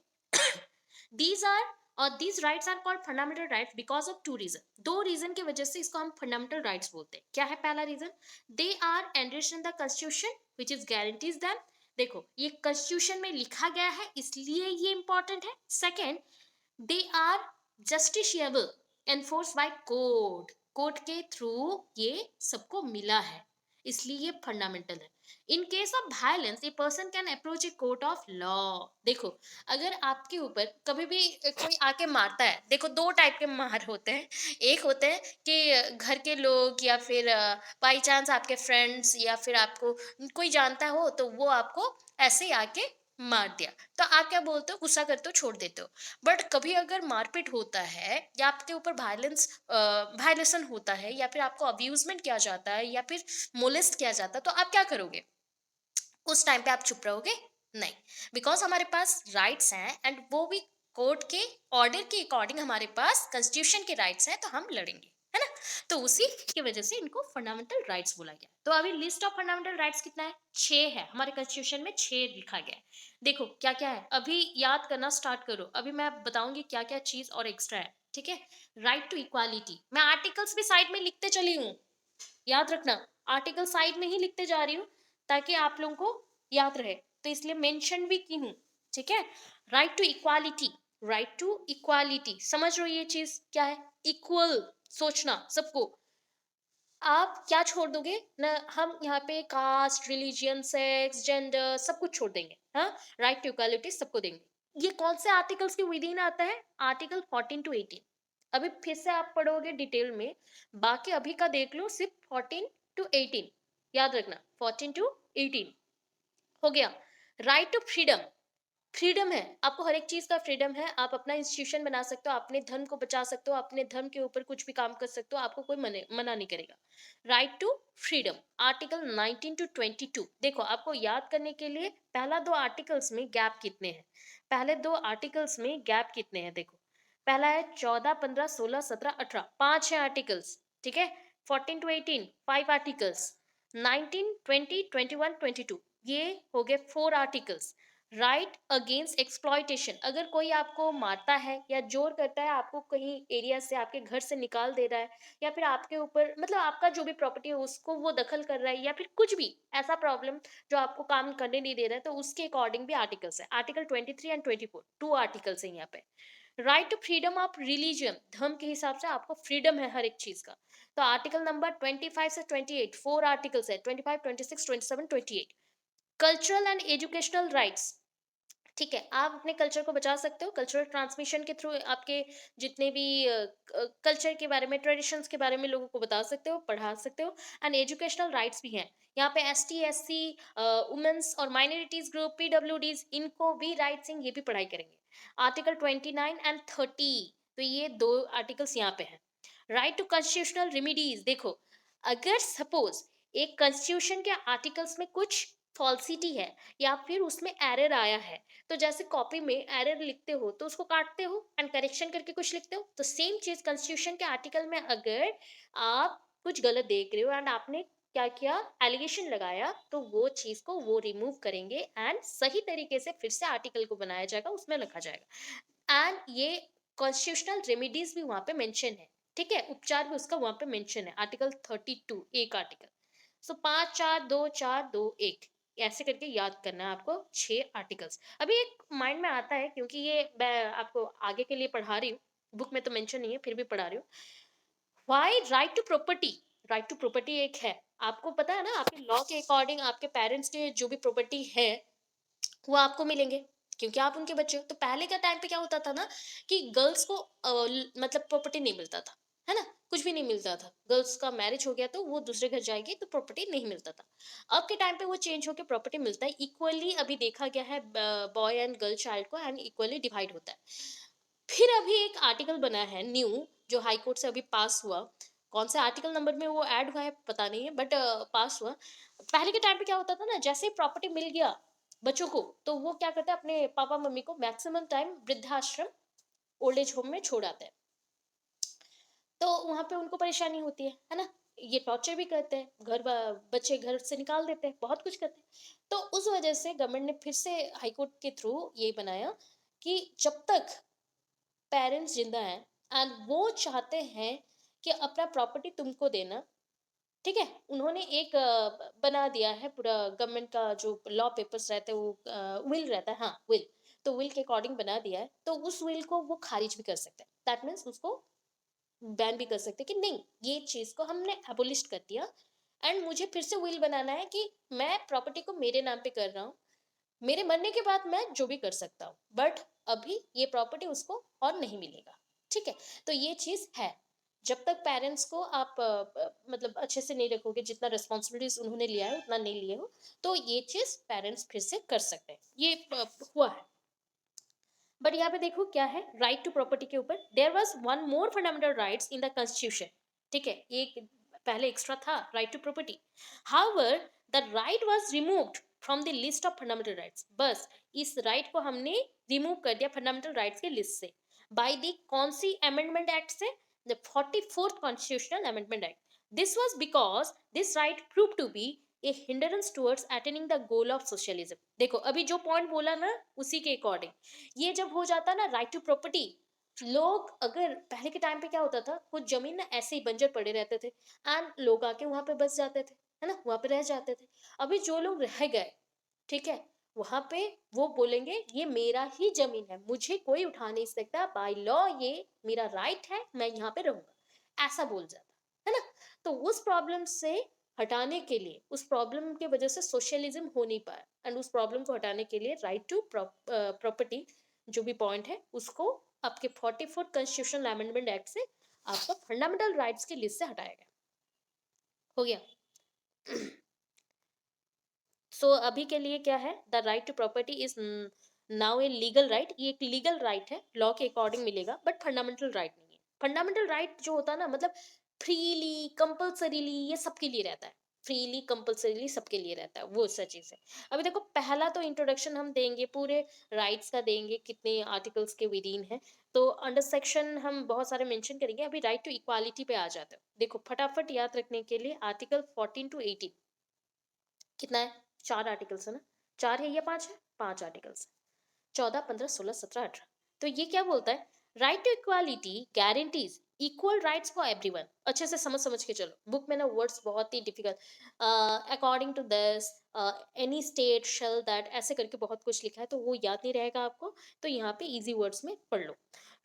दीज आर और these rights are called fundamental rights because of two reason, दो रीजन की वजह से इसको हम फंडामेंटल राइट्स बोलते हैं। क्या है पहला reason, they are enriched in the constitution which is guarantees them. देखो ये कॉन्स्टिट्यूशन में लिखा गया है इसलिए ये इंपॉर्टेंट है। Second, they are justiciable enforce by court, court के थ्रू ये सबको मिला है, इसलिए ये फंडामेंटल है। In case of violence a person can approach a court of law. देखो अगर आपके ऊपर कभी भी कोई आके मारता है, देखो दो टाइप के मार होते हैं, एक होते हैं कि घर के लोग या फिर बाई चांस आपके फ्रेंड्स या फिर आपको कोई जानता हो तो वो आपको ऐसे ही आके मार दिया, तो आप क्या बोलते हो, गुस्सा करते हो, छोड़ देते हो। बट कभी अगर मारपीट होता है या आपके ऊपर वायलेंस वायलेशन होता है या फिर आपको अब्यूजमेंट किया जाता है या फिर मोलेस्ट किया जाता है, तो आप क्या करोगे, उस टाइम पे आप चुप रहोगे, नहीं, बिकॉज हमारे पास राइट्स हैं एंड वो भी कोर्ट के ऑर्डर के अकॉर्डिंग हमारे पास कॉन्स्टिट्यूशन के राइट्स हैं, तो हम लड़ेंगे, है ना। तो उसी की वजह से इनको फंडामेंटल राइट्स बोला गया। तो अभी लिस्ट ऑफ फंडामेंटल राइट्स कितना है, 6 है, हमारे कॉन्स्टिट्यूशन में 6 लिखा गया है। देखो क्या क्या है, अभी याद करना स्टार्ट करो, अभी मैं बताऊंगी क्या क्या चीज और एक्स्ट्रा है। ठीक है, राइट टू इक्वालिटी, मैं आर्टिकल्स भी साइड में लिखते चली हूँ, याद रखना, आर्टिकल साइड में ही लिखते जा रही हूँ ताकि आप लोगों को याद रहे, तो इसलिए मेंशन भी की हूँ। ठीक है, right to equality, right to equality समझ रहे हो ये चीज क्या है, इक्वल सोचना सबको। आप क्या छोड़ दोगे ना, हम यहाँ पे कास्ट, रिलीजियन, सेक्स, जेंडर सब कुछ छोड़ देंगे, हाँ, राइट टू इक्वालिटी सबको देंगे। ये कौन से आर्टिकल्स के विद इन आता है, आर्टिकल 14 टू 18। अभी फिर से आप पढ़ोगे डिटेल में, बाकी अभी का देख लो, सिर्फ 14 टू 18 याद रखना, 14 टू 18 हो गया। राइट टू फ्रीडम, फ्रीडम है, आपको हर एक चीज का फ्रीडम है, आप अपना इंस्टीट्यूशन बना सकते हो, अपने धर्म को बचा सकते हो, अपने धर्म के ऊपर कुछ भी काम कर सकते हो, आपको कोई मना नहीं करेगा। Right to freedom, article 19 to 22। देखो आपको याद करने के लिए पहला दो आर्टिकल्स में गैप कितने हैं, पहले दो आर्टिकल्स में गैप कितने हैं, देखो पहला है 14, 15, 16, 17, 18, 5 है आर्टिकल्स। ठीक है, 14 टू 18 5 आर्टिकल्स, 19, 20, 21, 22 ये हो गए 4 आर्टिकल्स। राइट अगेंस्ट एक्सप्लॉयटेशन, अगर कोई आपको मारता है या जोर करता है, आपको कहीं एरिया से, आपके घर से निकाल दे रहा है, या फिर आपके ऊपर मतलब आपका जो भी प्रॉपर्टी है उसको वो दखल कर रहा है, या फिर कुछ भी ऐसा प्रॉब्लम जो आपको काम करने नहीं दे रहा है, तो उसके अकॉर्डिंग भी आर्टिकल्स है, आर्टिकल 23 एंड 24 टू आर्टिकल्स है यहाँ पे। Right to freedom of religion, धर्म के हिसाब से आपको फ्रीडम है हर एक चीज का, तो आर्टिकल नंबर 25 से 28 4 आर्टिकल्स है, 25, 26, 27, 28। कल्चरल एंड एजुकेशनल राइट्स, ठीक है, आप अपने कल्चर को बचा सकते हो कल्चरल ट्रांसमिशन के थ्रू। आपके जितने भी कल्चर के बारे में, ट्रेडिशंस के बारे में लोगों को बता सकते हो, पढ़ा सकते हो। एंड एजुकेशनल राइट्स भी हैं यहाँ पे। S T, S C, womens और माइनॉरिटीज ग्रुप, पीडब्ल्यूडीज, इनको भी राइट्स हैं, ये भी पढ़ाई करेंगे। आर्टिकल 29 एंड 30, तो ये दो आर्टिकल्स यहाँ पे हैं। राइट टू कॉन्स्टिट्यूशनल रेमिडीज, देखो अगर सपोज एक कॉन्स्टिट्यूशन के आर्टिकल्स में कुछ फॉल्सिटी है या फिर उसमें एरर आया है, तो जैसे कॉपी में एरर लिखते हो तो उसको काटते हो एंड करेक्शन करके कुछ लिखते हो, तो सेम चीज कॉन्स्टिट्यूशन के आर्टिकल में अगर आप कुछ गलत देख रहे हो एंड आपने क्या किया, एलिगेशन लगाया, तो वो चीज को वो रिमूव करेंगे एंड सही तरीके से फिर से आर्टिकल को बनाया जाएगा, उसमें लिखा जाएगा। एंड ये कॉन्स्टिट्यूशनल रेमिडीज भी वहां पे मेंशन है। ठीक है, उपचार भी उसका वहां पे मेंशन है, आर्टिकल 32, एक आर्टिकल। सो 5 4 2 4 2 1, ऐसे करके याद करना है आपको 6 आर्टिकल्स। अभी एक माइंड में आता है क्योंकि ये मैं आपको आगे के लिए पढ़ा रही हूँ, बुक में तो मेंशन नहीं है फिर भी पढ़ा रही हूँ। Why right to property, right to property एक है, आपको पता है ना, आपके लॉ के अकॉर्डिंग आपके पेरेंट्स के जो भी प्रॉपर्टी है वो आपको मिलेंगे क्योंकि आप उनके बच्चे हो। तो पहले का टाइम पे क्या होता था ना कि गर्ल्स को मतलब प्रॉपर्टी नहीं मिलता था, है ना, कुछ भी नहीं मिलता था। गर्ल्स का मैरिज हो गया तो वो दूसरे घर जाएगी तो प्रॉपर्टी नहीं मिलता था। अब के टाइम पे वो चेंज होकर प्रॉपर्टी मिलता है इक्वली, अभी देखा गया है बॉय एंड गर्ल चाइल्ड को, एंड इक्वली डिवाइड होता है। फिर अभी एक आर्टिकल बना है न्यू, जो हाई कोर्ट से अभी पास हुआ। कौन से आर्टिकल नंबर में वो ऐड हुआ है पता नहीं है, बट पास हुआ। पहले के टाइम पे क्या होता था ना, जैसे ही प्रॉपर्टी मिल गया बच्चों को, तो वो क्या करते हैं, अपने पापा मम्मी को मैक्सिमम टाइम वृद्धाश्रम, ओल्ड एज होम में छोड़ आते हैं। तो वहां पे उनको परेशानी होती है ना, ये टॉर्चर भी करते हैं, बच्चे घर से निकाल देते हैं, बहुत कुछ करते हैं। तो उस वजह से गवर्नमेंट ने फिर से हाईकोर्ट के थ्रू ये बनाया कि जब तक पेरेंट्स जिंदा हैं एंड वो चाहते हैं कि अपना प्रॉपर्टी तुमको देना, ठीक है, उन्होंने एक बना दिया है पूरा, गवर्नमेंट का जो लॉ पेपर्स रहते हैं वो विल रहता है, हाँ विल, तो विल के अकॉर्डिंग बना दिया है, तो उस विल को वो खारिज भी कर सकते हैं। दैट मीन्स उसको बैन भी कर सकते हैं कि नहीं, ये चीज को हमने एबोलिश कर दिया एंड मुझे फिर से विल बनाना है कि मैं प्रॉपर्टी को मेरे नाम पे कर रहा हूँ, मेरे मरने के बाद मैं जो भी कर सकता हूँ, बट अभी ये प्रॉपर्टी उसको और नहीं मिलेगा। ठीक है, तो ये चीज है। जब तक पेरेंट्स को आप मतलब अच्छे से नहीं रखोगे, जितना रिस्पॉन्सिबिलिटीज उन्होंने लिया है उतना नहीं लिए हो, तो ये चीज पेरेंट्स फिर से कर सकते हैं। ये हुआ है। बट यहाँ पे देखो क्या है, राइट टू प्रॉपर्टी के ऊपर there was one more fundamental rights in the constitution. ठीक है, एक पहले एक्स्ट्रा था, right to property. However the right was removed from the list of fundamental rights. बस इस राइट को हमने रिमूव कर दिया फंडामेंटल राइट्स के लिस्ट से, बाय द कौन सी अमेंडमेंट एक्ट से, the 44th constitutional amendment act. This was because this right prove to be a hindrance towards attaining the goal of socialism. देखो अभी जो पॉइंट बोला ना, उसी के अकॉर्डिंग ये जब हो जाता ना राइट टू प्रॉपर्टी, लोग अगर पहले के टाइम पे क्या होता था, कुछ जमीन ना ऐसे ही बंजर पड़े रहते थे एंड लोग आके वहां पे बस जाते थे, है ना, वहां पे रह जाते थे। अभी जो लोग रह गए, ठीक है, वहां पे वो बोलेंगे ये मेरा ही जमीन है, मुझे कोई उठा नहीं सकता, बाय लॉ ये मेरा राइट है, मैं यहाँ पे रहूंगा, ऐसा बोल जाता है ना। तो उस प्रॉब्लम से हटाने के लिए, उस प्रॉब्लम के वजह से सोशलिज्म हो नहीं पाया, एंड उस प्रॉब्लम को हटाने के लिए राइट टू प्रॉपर्टी जो भी पॉइंट है उसको आपके 44th कॉन्स्टिट्यूशनल अमेंडमेंट एक्ट से आपका फंडामेंटल राइट्स की लिस्ट से हटाया गया। हो गया। सो अभी के लिए क्या है, the right to property is now a legal right. ये एक लीगल राइट है, लॉ के अकॉर्डिंग मिलेगा, बट फंडामेंटल राइट नहीं है। फंडामेंटल राइट जो होता है ना, मतलब फ्रीली कंपल्सरीली ये सबके लिए रहता है, फ्रीली कंपल्सरीली सबके लिए रहता है, वो सा चीज है। अभी देखो पहला तो इंट्रोडक्शन हम देंगे पूरे राइट्स का, देंगे कितने आर्टिकल्स के विदिन है, तो अंडर सेक्शन हम बहुत सारे मेंशन करेंगे। अभी राइट टू इक्वालिटी पे आ जाते हैं। देखो फटाफट याद रखने के लिए आर्टिकल 14 to 18 कितना है, 4 आर्टिकल्स है ना, 4 है या 5 है, 5 आर्टिकल्स, 14 15 16 17 18। तो ये क्या बोलता है, right to equality guarantees equal rights for everyone. अच्छे से समझ समझ के चलो, बुक में ना वर्ड्स बहुत ही difficult, according to this, any state shall that, ऐसे करके बहुत कुछ लिखा है, तो वो याद नहीं रहेगा आपको, तो यहाँ पे इजी वर्ड्स में पढ़ लो।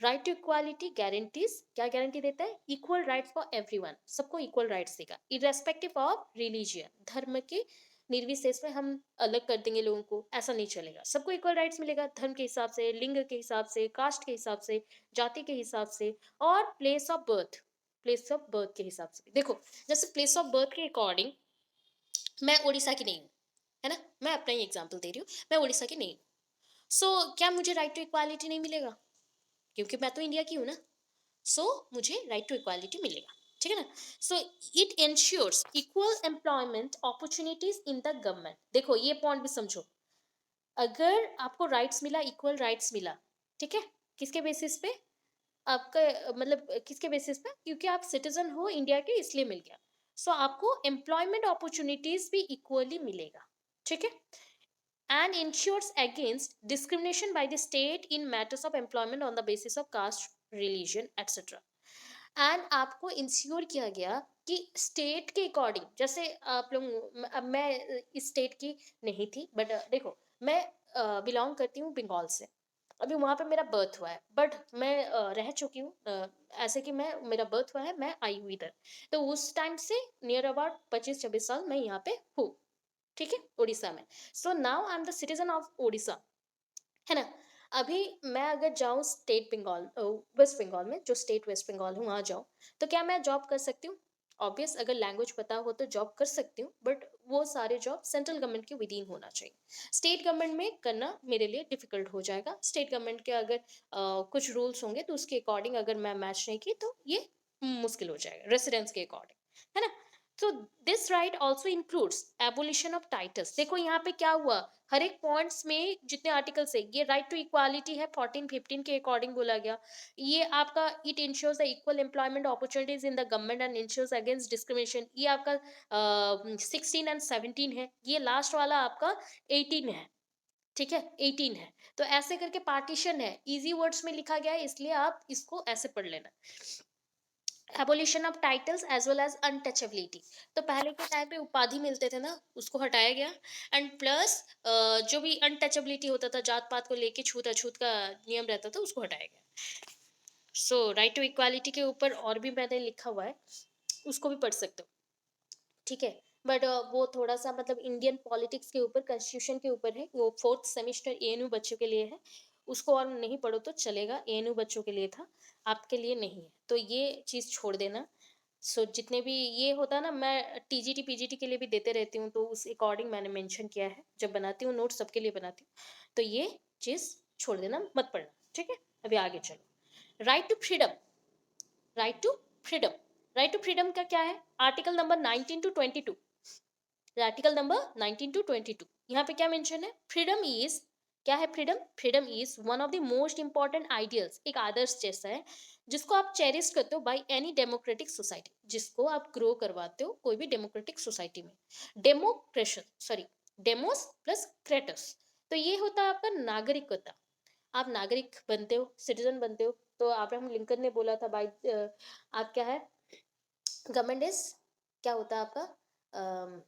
राइट टू इक्वालिटी गारंटीज, क्या गारंटी देता है, इक्वल राइट्स फॉर एवरीवन, सबको इक्वल राइट्स देगा, इरेस्पेक्टिव ऑफ रिलीजियन, धर्म के निर्विशेष में हम अलग कर देंगे लोगों को, ऐसा नहीं चलेगा। सबको इक्वल राइट्स मिलेगा धर्म के हिसाब से, लिंग के हिसाब से, कास्ट के हिसाब से, जाति के हिसाब से और प्लेस ऑफ बर्थ के हिसाब से। देखो, जैसे प्लेस ऑफ बर्थ के अकॉर्डिंग मैं उड़ीसा की नहीं हूँ, है ना? मैं अपना ही एग्जाम्पल दे रही हूँ, मैं उड़ीसा की नहीं हूँ। सो क्या मुझे राइट टू इक्वालिटी नहीं मिलेगा? क्योंकि मैं तो इंडिया की हूँ ना। सो मुझे राइट टू इक्वालिटी मिलेगा, ठीक है ना? So it ensures equal employment opportunities in the government. देखो ये पॉइंट भी समझो, अगर आपको राइट्स मिला, इक्वल राइट्स मिला, ठीक है, किसके बेसिस पे? आपका मतलब किसके बेसिस पे? क्योंकि आप सिटीजन हो इंडिया के, इसलिए मिल गया। सो आपको एम्प्लॉयमेंट अपॉर्चुनिटीज भी इक्वली मिलेगा, ठीक है, and ensures against discrimination by the state in matters of employment on the basis of caste, religion, etc. And आपको इंश्योर किया गया कि स्टेट के अकॉर्डिंग, जैसे आप लोग, अब मैं इस स्टेट की नहीं थी, बट देखो मैं बिलोंग करती हूँ बंगाल से। अभी वहाँ पे मेरा बर्थ हुआ है, बट मैं रह चुकी हूँ, ऐसे कि मैं, मेरा बर्थ हुआ है, मैं आई हूँ इधर। तो उस टाइम से नियर अबाउट 25-26 साल मैं यहाँ पे हूँ, ठीक है, उड़ीसा में। So now I am the citizen of Orissa, है ना? अभी मैं अगर जाऊँ स्टेट बंगाल, वेस्ट बंगाल में, जो स्टेट वेस्ट बंगाल है वहाँ जाऊँ, तो क्या मैं जॉब कर सकती हूँ? ऑब्वियस, अगर लैंग्वेज पता हो तो जॉब कर सकती हूँ, बट वो सारे जॉब सेंट्रल गवर्नमेंट के विद इन होना चाहिए। स्टेट गवर्नमेंट में करना मेरे लिए डिफिकल्ट हो जाएगा। स्टेट गवर्नमेंट के अगर कुछ रूल्स होंगे तो उसके अकॉर्डिंग अगर मैं मैच नहीं की तो ये मुश्किल हो जाएगा रेसिडेंस के अकॉर्डिंग, है ना? तो this right also includes abolition of titles. देखो यहाँ पे क्या हुआ, हर एक पॉइंट्स में जितने आर्टिकल्स है, ये राइट टू इक्वालिटी है 14-15 के अकॉर्डिंग बोला गया। ये आपका it ensures the equal employment opportunities in the government and ensures against discrimination, ये आपका 16 एंड 17 है। ये लास्ट वाला आपका 18 है, ठीक है, 18 है। तो ऐसे करके पार्टीशन है, इजी वर्ड्स में लिखा गया है, इसलिए आप इसको ऐसे पढ़ लेना। Abolition of titles as well as untouchability. तो पहले के टाइम पे उपाधि मिलते थे ना, उसको हटाया गया। एंड प्लस जो भी अनटचेबिलिटी होता था, जात पात को लेके छूत अछूत का नियम रहता था, उसको हटाया गया। सो राइट टू इक्वालिटी के ऊपर और भी मैंने लिखा हुआ है, उसको भी पढ़ सकते हो, ठीक है। बट वो थोड़ा सा मतलब इंडियन पॉलिटिक्स के ऊपर, कॉन्स्टिट्यूशन के ऊपर है, वो 4th सेमेस्टर एएनयू बच्चों के लिए है। उसको और नहीं पढ़ो तो चलेगा, एएनयू बच्चों के लिए था, आपके लिए नहीं है, तो ये चीज़ छोड़ देना। सो जितने भी ये होता है ना, मैं टीजीटी पीजीटी के लिए भी देते रहती हूँ, तो उस अकॉर्डिंग मैंने मेंशन किया है, जब बनाती हूँ नोट सबके लिए बनाती हूँ। तो ये चीज़ छोड़ देना, मत पढ़ना, ठीक है। अभी आगे चलो, right to freedom. Right to freedom, right to freedom का क्या है? Article number 19 to 22। Article number 19 to 22, यहाँ पे क्या मेंशन है? फ्रीडम इज, क्या है freedom? Freedom is one of the most important ideals, एक आदर्श जैसा है, जिसको आप चेरिश करते हो बाय एनी डेमोक्रेटिक सोसाइटी, जिसको आप ग्रो करवाते हो कोई भी डेमोक्रेटिक सोसाइटी में। डेमोक्रेशन, सॉरी, डेमोस प्लस क्रेटस। तो ये होता है आपका नागरिकता। आप नागरिक बनते हो, सिटीजन बनते हो। तो अब्राहम लिंकन ने बोला था, बाय आप क्या है, गवर्नमेंट इज, क्या होता है आपका,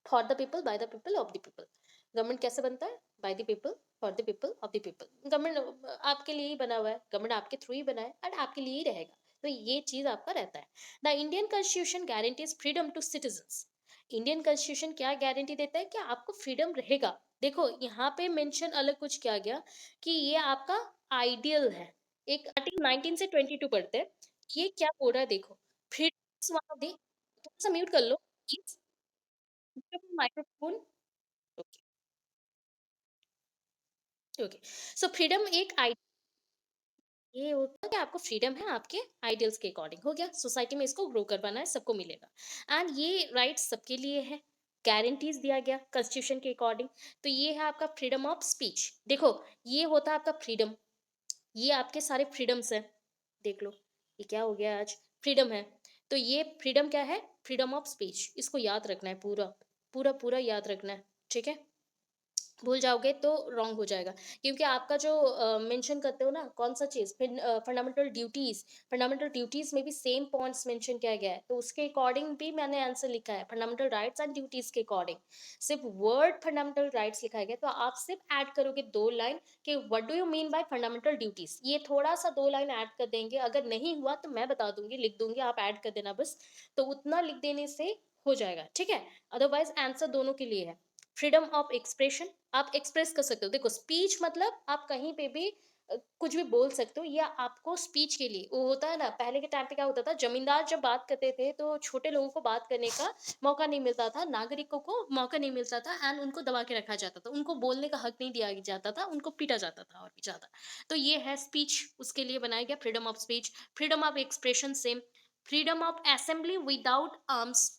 for the people, by the people, of the people. Government कैसे बनता है? By the people, for the people, of the people. Government आपके लिए ही बना हुआ है, गवर्नमेंट आपके थ्रू ही बना है और आपके लिए ही रहेगा। तो ये चीज आपका रहता है। The Indian constitution guarantees freedom to citizens. Indian constitution क्या गारंटी देता है? कि आपको फ्रीडम रहेगा। देखो यहाँ पे मेंशन अलग कुछ किया गया कि ये आपका आइडियल है। एक आर्टिकल 19 से 22 पढ़ते हैं, ये क्या बोल रहा है देखो। फ्रीडम वन ऑफ द, थोड़ा सा म्यूट कर लो please, microphone. Okay, okay. So freedom एक, ये होता है कि आपको फ्रीडम है आपके आइडियल्स के अकॉर्डिंग, हो गया। सोसाइटी में इसको ग्रो करवाना है, सबको मिलेगा। एंड ये राइट्स सबके लिए है, गारंटीज दिया गया कॉन्स्टिट्यूशन के अकॉर्डिंग। तो ये है आपका फ्रीडम ऑफ स्पीच। देखो ये होता है आपका फ्रीडम, ये आपके सारे फ्रीडम्स हैं। देख लो, ये क्या हो गया आज, फ्रीडम है। तो ये फ्रीडम क्या है? Freedom of speech. इसको याद रखना है, पूरा पूरा पूरा याद रखना है, ठीक है। भूल जाओगे तो रॉन्ग हो जाएगा। क्योंकि आपका जो मेंशन करते हो ना, कौन सा चीज़, फिर फंडामेंटल ड्यूटीज, फंडामेंटल ड्यूटीज में भी सेम पॉइंट्स मेंशन किया गया है, तो उसके अकॉर्डिंग भी मैंने आंसर लिखा है, फंडामेंटल राइट्स एंड ड्यूटीज के अकॉर्डिंग। सिर्फ वर्ड फंडामेंटल राइट्स लिखा गया, तो आप सिर्फ ऐड करोगे 2 लाइन कि what do you mean by fundamental duties. ये थोड़ा सा 2 लाइन ऐड कर देंगे, अगर नहीं हुआ तो मैं बता दूंगी, लिख दूंगी, आप ऐड कर देना बस। तो उतना लिख देने से हो जाएगा, ठीक है? अदरवाइज़ आंसर दोनों के लिए है। फ्रीडम ऑफ एक्सप्रेशन, आप एक्सप्रेस कर सकते हो। देखो स्पीच मतलब आप कहीं पे भी कुछ भी बोल सकते हो या आपको स्पीच के लिए वो होता है ना, पहले के टाइम पे क्या होता था, ज़मींदार जब बात करते थे तो छोटे लोगों को बात करने का मौका नहीं मिलता था, नागरिकों को मौका नहीं मिलता था एंड उनको दबा के रखा जाता था। उनको बोलने का हक नहीं दिया जाता था, उनको पीटा जाता था और भी ज़्यादा। तो ये है स्पीच, उसके लिए बनाया गया freedom of speech, freedom of expression same, freedom of assembly without arms.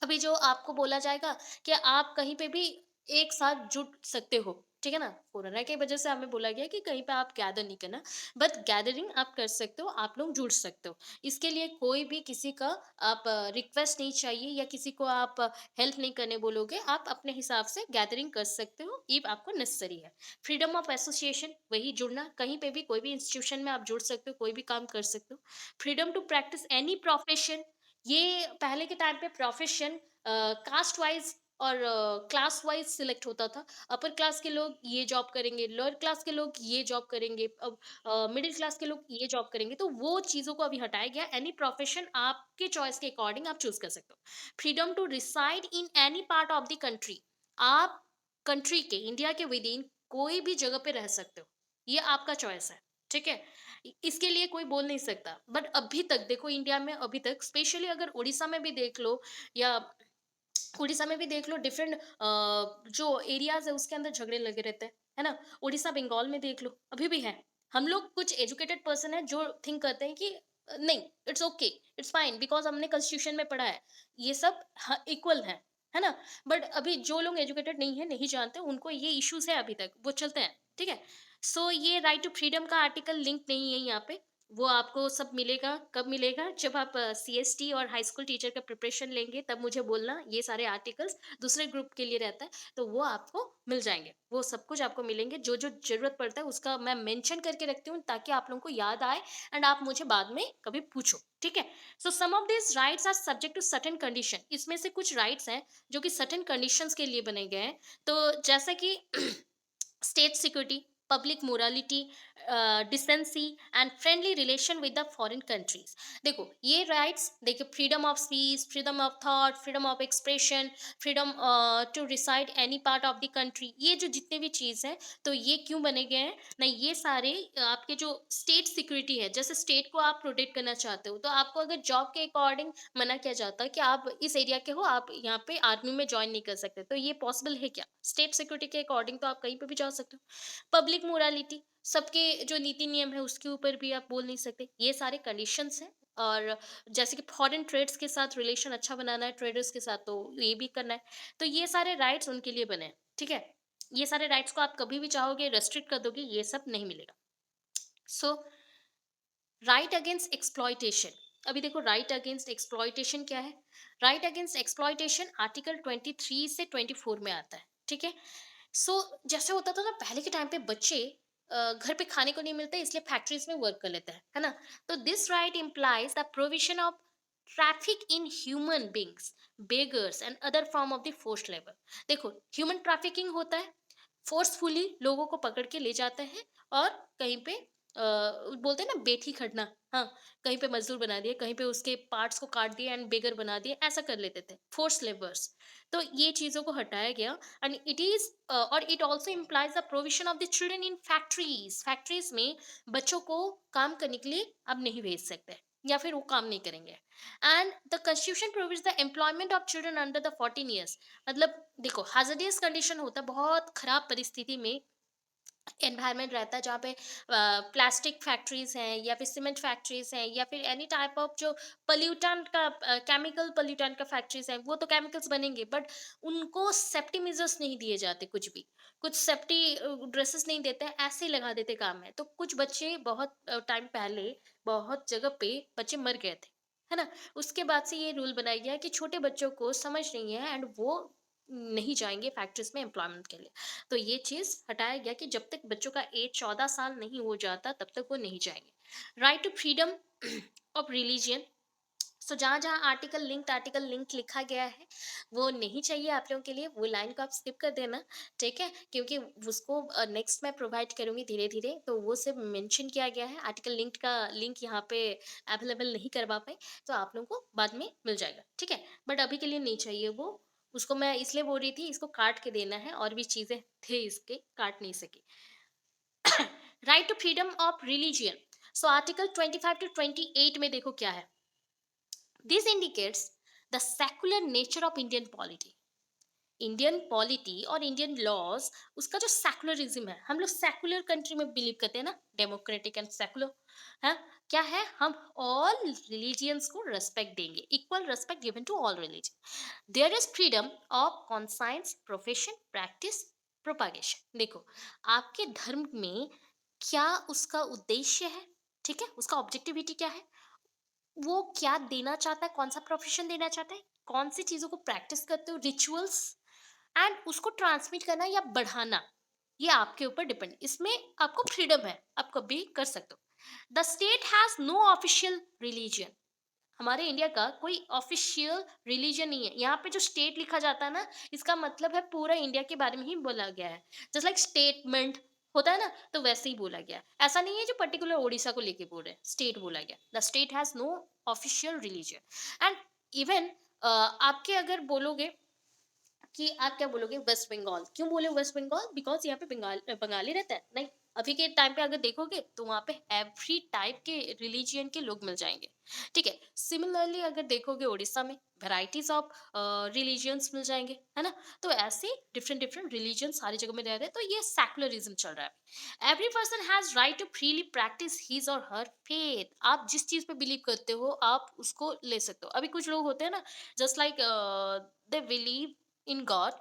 अभी जो आपको बोला जाएगा कि आप कहीं पे भी एक साथ जुट सकते हो, ठीक है ना? कोरोना की वजह से हमें बोला गया कि कहीं पे आप गैदर नहीं करना, बट गैदरिंग आप कर सकते हो, आप लोग जुड़ सकते हो। इसके लिए कोई भी किसी का आप रिक्वेस्ट नहीं चाहिए या किसी को आप हेल्प नहीं करने बोलोगे, आप अपने हिसाब से गैदरिंग कर सकते हो, ये आपको नेसेसरी है। फ्रीडम ऑफ एसोसिएशन, वही जुड़ना, कहीं पे भी कोई भी इंस्टीट्यूशन में आप जुड़ सकते हो, कोई भी काम कर सकते हो। Freedom to practice any profession, ये पहले के टाइम पे प्रोफेशन कास्ट वाइज और क्लास वाइज सिलेक्ट होता था। अपर क्लास के लोग ये जॉब करेंगे, लोअर क्लास के लोग ये जॉब करेंगे, अब मिडिल क्लास के लोग ये जॉब करेंगे, तो वो चीज़ों को अभी हटाया गया। एनी प्रोफेशन आपके चॉइस के अकॉर्डिंग आप चूज़ कर सकते हो। Freedom to reside in any part of the country, आप कंट्री के, इंडिया के विदिन कोई भी जगह पे रह सकते हो, ये आपका चॉइस है, ठीक है? इसके लिए कोई बोल नहीं सकता। बट अभी तक देखो इंडिया में अभी तक स्पेशली अगर उड़ीसा में भी देख लो या उड़ीसा में भी देख लो, डिफरेंट जो एरियाज है उसके अंदर झगड़े लगे रहते हैं, है ना? उड़ीसा बंगाल में देख लो, अभी भी है। हम लोग कुछ एजुकेटेड पर्सन है जो थिंक करते हैं कि नहीं, it's okay, it's fine because हमने कॉन्स्टिट्यूशन में पढ़ा है, ये सब इक्वल है ना? बट अभी जो लोग एजुकेटेड नहीं है, नहीं जानते, उनको ये इश्यूज है, अभी तक वो चलते हैं, ठीक है? सो ये राइट टू फ्रीडम का आर्टिकल लिंक नहीं है यहाँ पे, वो आपको सब मिलेगा, कब मिलेगा? जब आप सीएसटी और हाई स्कूल टीचर का प्रिपरेशन लेंगे, तब मुझे बोलना, ये सारे आर्टिकल्स दूसरे ग्रुप के लिए रहता है, तो वो आपको मिल जाएँगे। वो सब कुछ आपको मिलेंगे, जो-जो ज़रूरत पड़ता है उसका मैं मेंशन करके रखती हूँ ताकि आप लोगों को याद आए एंड आप मुझे बाद में कभी पूछो, ठीक है? So some of these rights are subject to certain condition, इसमें से कुछ राइट्स हैं जो कि सर्टेन कंडीशंस के लिए बने गए हैं। तो जैसा कि state security, public morality, decency and friendly relation with the foreign countries। देखो ये राइट्स, देखो freedom of speech, freedom of thought, freedom of expression, freedom to reside any part of the country, ये जो जितने भी चीज़ हैं, तो ये क्यों बने गए हैं ना, ये सारे आपके जो स्टेट सिक्योरिटी है, जैसे स्टेट को आप प्रोटेक्ट करना चाहते हो, तो आपको अगर जॉब के अकॉर्डिंग मना किया जाता है कि आप इस एरिया के हो, आप यहाँ पे आर्मी में ज्वाइन नहीं कर सकते, तो ये पॉसिबल है क्या? स्टेट सिक्योरिटी के अकॉर्डिंग तो आप कहीं पे भी जा सकते हो। पब्लिक मोरालिटी, सबके जो नीति नियम है उसके ऊपर भी आप बोल नहीं सकते, ये सारे कंडीशंस हैं। और जैसे कि फॉरेन ट्रेड्स के साथ रिलेशन अच्छा बनाना है, ट्रेडर्स के साथ, तो ये भी करना है। तो ये सारे राइट्स उनके लिए बने हैं, ठीक है? ये सारे राइट्स को आप कभी भी चाहोगे रेस्ट्रिक्ट कर दोगे, ये सब नहीं मिलेगा। सो राइट अगेंस्ट एक्सप्लॉयटेशन, अभी देखो राइट अगेंस्ट एक्सप्लॉयटेशन क्या है? राइट अगेंस्ट एक्सप्लॉयटेशन आर्टिकल 23 से 24 में आता है, ठीक है? सो जैसे होता था ना पहले के टाइम पे, बच्चे घर पे खाने को नहीं मिलते इसलिए फैक्ट्रीज में वर्क कर लेते हैं, है ना? तो this right implies the provision of traffic in human beings, beggars and other form of the forced labour. देखो ह्यूमन ट्रैफिकिंग होता है, फोर्सफुली लोगों को पकड़ के ले जाते हैं और कहीं पे बोलते हैं ना बेठी खटना, हाँ, कहीं पे मजदूर बना दिए, कहीं पे उसके पार्ट्स को काट दिए एंड बेगर बना दिए, ऐसा कर लेते थे फोर्स लेबर्स। तो ये चीजों को हटाया गया एंड इट इज और it also implies the provision of the children in factories, factories में बच्चों को काम करने के लिए अब नहीं भेज सकते या फिर वो काम नहीं करेंगे। And the constitution provides the employment of children under the 14 years, मतलब देखो हैजर्डियस कंडीशन होता है, बहुत खराब परिस्थिति में एनवायरनमेंट रहता है जहाँ पे प्लास्टिक फैक्ट्रीज हैं या फिर सीमेंट फैक्ट्रीज हैं या फिर एनी टाइप ऑफ जो पल्यूटेंट का केमिकल पल्यूटेंट का फैक्ट्रीज हैं, वो तो केमिकल्स बनेंगे बट उनको सेफ्टी मेजर्स नहीं दिए जाते, कुछ भी, कुछ सेफ्टी ड्रेसेस नहीं देते हैं, ऐसे ही लगा देते काम में, तो कुछ बच्चे बहुत टाइम पहले बहुत जगह पे बच्चे मर गए थे, है ना? उसके बाद से ये रूल बनाया गया कि छोटे बच्चों को समझ नहीं है एंड वो नहीं जाएंगे फैक्ट्रीज में एम्प्लॉयमेंट के लिए। तो ये चीज़ हटाया गया कि जब तक बच्चों का एज 14 साल नहीं हो जाता तब तक वो नहीं जाएँगे। Right to freedom of religion, so जहाँ-जहाँ आर्टिकल लिंक लिखा गया है, वो नहीं चाहिए आप लोगों के लिए, वो लाइन को आप स्किप कर देना, ठीक है? क्योंकि उसको नेक्स्ट मैं प्रोवाइड करूँगी धीरे-धीरे, तो वो सिर्फ़ मेंशन किया गया है, आर्टिकल लिंक का लिंक यहाँ पे अवेलेबल नहीं करवा पाई, तो आप लोगों को बाद में मिल जाएगा, ठीक है? बट अभी के लिए नहीं चाहिए वो, उसको मैं इसलिए बोल रही थी, इसको काट के देना है, और भी चीज़ें थे इसके, काट नहीं सकी। Right to freedom of religion, so article 25 to 28 में देखो क्या है। This indicates the secular nature of Indian polity. Indian polity और इंडियन लॉज, उसका जो सेकुलरिज्म है, हम लोग सेकुलर कंट्री में बिलीव करते हैं ना, डेमोक्रेटिक एंड सेकुलर है। क्या है, हम ऑल रिलीजियंस को रेस्पेक्ट देंगे, equal respect given to all religion. There is freedom of conscience, profession, practice, propagation. देखो, आपके धर्म में क्या उसका उद्देश्य है, ठीक है, उसका ऑब्जेक्टिविटी क्या है, वो क्या देना चाहता है, कौन-सा प्रोफ़ेशन देना चाहता है, कौन-सी चीज़ों को प्रैक्टिस करते हो, रिचुअल्स, एंड उसको ट्रांसमिट करना या बढ़ाना, ये आपके ऊपर डिपेंड, इसमें आपको फ्रीडम है, आप कभी कर सकते हो। The state has no official religion, हमारे इंडिया का कोई ऑफिशियल रिलीजन नहीं है। यहाँ पे जो स्टेट लिखा जाता है ना, इसका मतलब है पूरा इंडिया के बारे में ही बोला गया है। जस्ट लाइक स्टेटमेंट होता है ना, तो वैसे ही बोला गया है। ऐसा नहीं है जो पर्टिकुलर ओडिशा को लेके बोल रहे हैं, स्टेट बोला गया। The state has no official religion. And even आपके अगर बोलोगे कि आप क्या बोलोगे, वेस्ट बंगाल, क्यों बोले वेस्ट बंगाल, बिकॉज यहाँ पे बंगाली रहता है, नहीं। अभी के टाइम पे अगर देखोगे तो वहाँ पे एवरी टाइप के रिलीजियन के लोग मिल जाएंगे, ठीक है। सिमिलरली अगर देखोगे उड़ीसा में वेराइटीज ऑफ रिलीजियंस मिल जाएंगे, है ना। तो ऐसे डिफरेंट डिफरेंट रिलीजन सारी जगह में रह रहे हैं, तो ये सेकुलरिज्म चल रहा है। Every person has right to freely practice his or her faith, आप जिस चीज पे बिलीव करते हो आप उसको ले सकते हो। अभी कुछ लोग होते हैं ना, just like they believe in God,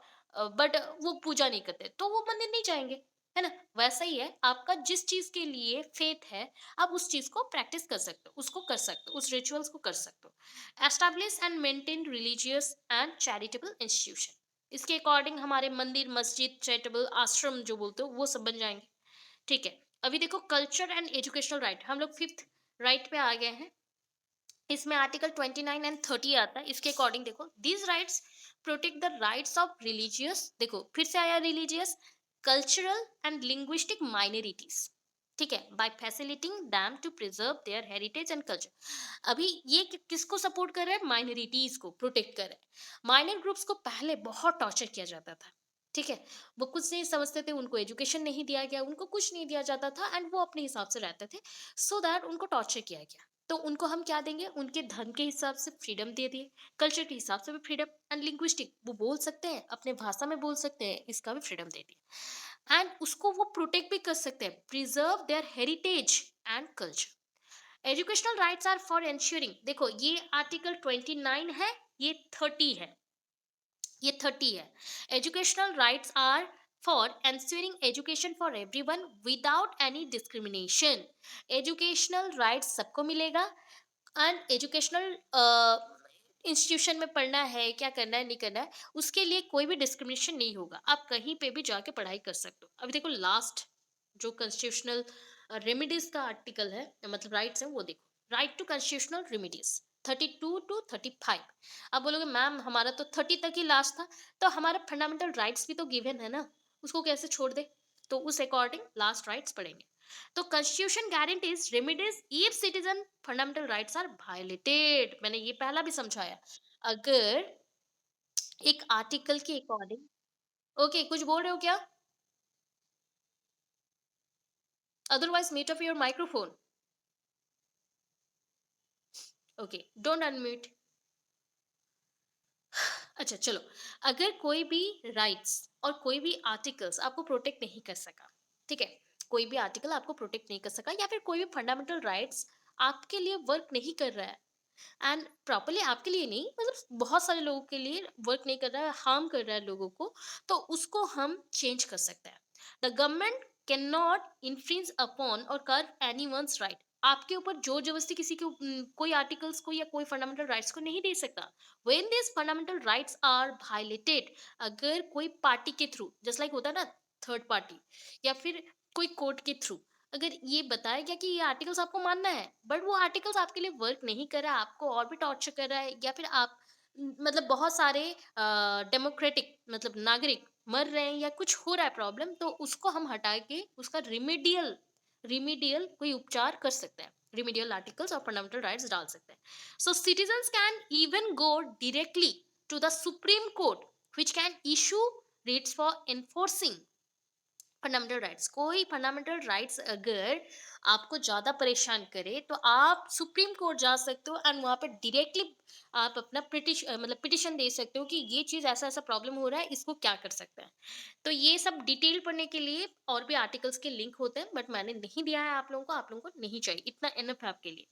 but वो पूजा नहीं करते, तो वो मंदिर नहीं जाएंगे, है ना। वैसा ही है, आपका जिस चीज के लिए फेथ है, आप उस चीज को प्रैक्टिस कर सकते हो, उसको कर सकते हो, उस रिचुअल्स को कर सकते हो। Establish and maintain religious and charitable institution, इसके अकॉर्डिंग हमारे मंदिर, मस्जिद, चैरिटेबल आश्रम जो बोलते हो, वो सब बन जाएंगे, ठीक है। अभी देखो कल्चर एंड एजुकेशनल राइट, हम लोग फिफ्थ राइट पे आ गए हैं। इसमें आर्टिकल 29 एंड 30 आता है, इसके अकॉर्डिंग देखो, these rights protect the rights of religious, देखो फिर से आया religious, cultural and linguistic minorities, ठीक है, by facilitating them to preserve their heritage and culture. अभी ये किसको सपोर्ट कर रहा है, माइनॉरिटीज को प्रोटेक्ट कर रहा है। माइनर ग्रुप्स को पहले बहुत टॉर्चर किया जाता था, ठीक है, वो कुछ नहीं समझते थे, उनको एजुकेशन नहीं दिया गया, उनको कुछ नहीं दिया जाता था, एंड वो अपने हिसाब से रहते थे, सो दैट उनको टॉर्चर किया गया। तो उनको हम क्या देंगे, उनके धर्म के हिसाब से फ्रीडम दे दिए, कल्चर के हिसाब से भी फ्रीडम, एंड लिंग्विस्टिक, वो बोल सकते हैं, अपने भाषा में बोल सकते हैं, इसका भी फ्रीडम दे दिया। एंड उसको वो प्रोटेक्ट भी कर सकते हैं, preserve their heritage and culture. Educational rights are for ensuring, देखो ये आर्टिकल 29 है, ये 30 है, ये 30 है। Educational rights are for ensuring education for everyone without any discrimination, educational rights सबको मिलेगा। एंड एजुकेशनल इंस्टीट्यूशन में पढ़ना है, क्या करना है, नहीं करना है, उसके लिए कोई भी डिस्क्रिमिनेशन नहीं होगा, आप कहीं पे भी जाके पढ़ाई कर सकते हो। अभी देखो लास्ट जो कॉन्स्टिट्यूशनल रेमिडीज का आर्टिकल है, मतलब राइट्स है, वो देखो, right to constitutional remedies 32 to 35। अब बोलोगे मैम हमारा तो 30 तक ही लास्ट था, तो हमारा फंडामेंटल राइट्स भी तो गिवन है ना, उसको कैसे छोड़ दे, तो उस अकॉर्डिंग लास्ट राइट्स पढ़ेंगे। तो constitution guarantees remedies if citizen fundamental rights are violated, मैंने ये पहला भी समझाया। अगर एक आर्टिकल के अकॉर्डिंग, ओके कुछ बोल रहे हो क्या, otherwise mute off your microphone, okay don't unmute. अच्छा चलो, अगर कोई भी राइट्स और कोई भी आर्टिकल्स आपको प्रोटेक्ट नहीं कर सका, ठीक है, कोई भी आर्टिकल आपको प्रोटेक्ट नहीं कर सका, या फिर कोई भी फंडामेंटल राइट्स आपके लिए वर्क नहीं कर रहा है, एंड प्रॉपरली आपके लिए नहीं, मतलब बहुत सारे लोगों के लिए वर्क नहीं कर रहा है, हार्म कर रहा है लोगों को, तो उसको हम चेंज कर सकते हैं। The government can not infringe upon और कर्व एनी वंस राइट, आपके ऊपर जोर जबरदस्ती किसी को कोई आर्टिकल्स को या कोई फंडामेंटल राइट्स को नहीं दे सकता। When this fundamental rights are violated, अगर कोई पार्टी के थ्रू, जस्ट लाइक होता है ना, थर्ड पार्टी, या फिर कोई कोर्ट के थ्रू, अगर ये बताया गया कि ये आर्टिकल्स आपको मानना है, बट वो आर्टिकल्स आपके लिए वर्क नहीं कर रहा है, आपको और भी टॉर्चर कर रहा है, या फिर आप मतलब बहुत सारे डेमोक्रेटिक मतलब नागरिक मर रहे हैं या कुछ हो रहा है प्रॉब्लम, तो उसको हम हटा के उसका रिमीडियल रिमीडियल कोई उपचार कर सकते हैं, रिमीडियल आर्टिकल्स और फंडामेंटल राइट्स डाल सकते हैं. So citizens can even go directly to the supreme court which can issue writs for enforcing fundamental rights. कोई फंडामेंटल राइट्स अगर आपको ज्यादा परेशान करे तो आप सुप्रीम कोर्ट जा सकते हो एंड वहां पे डायरेक्टली आप अपना मतलब पिटिशन दे सकते हो कि ये चीज ऐसा ऐसा प्रॉब्लम हो रहा है, इसको क्या कर सकते हैं. तो ये सब डिटेल पढ़ने के लिए और भी आर्टिकल्स के लिंक होते हैं, बट मैंने नहीं दिया है आप लोगों को नहीं चाहिए, इतना एनफ है आपके लिए.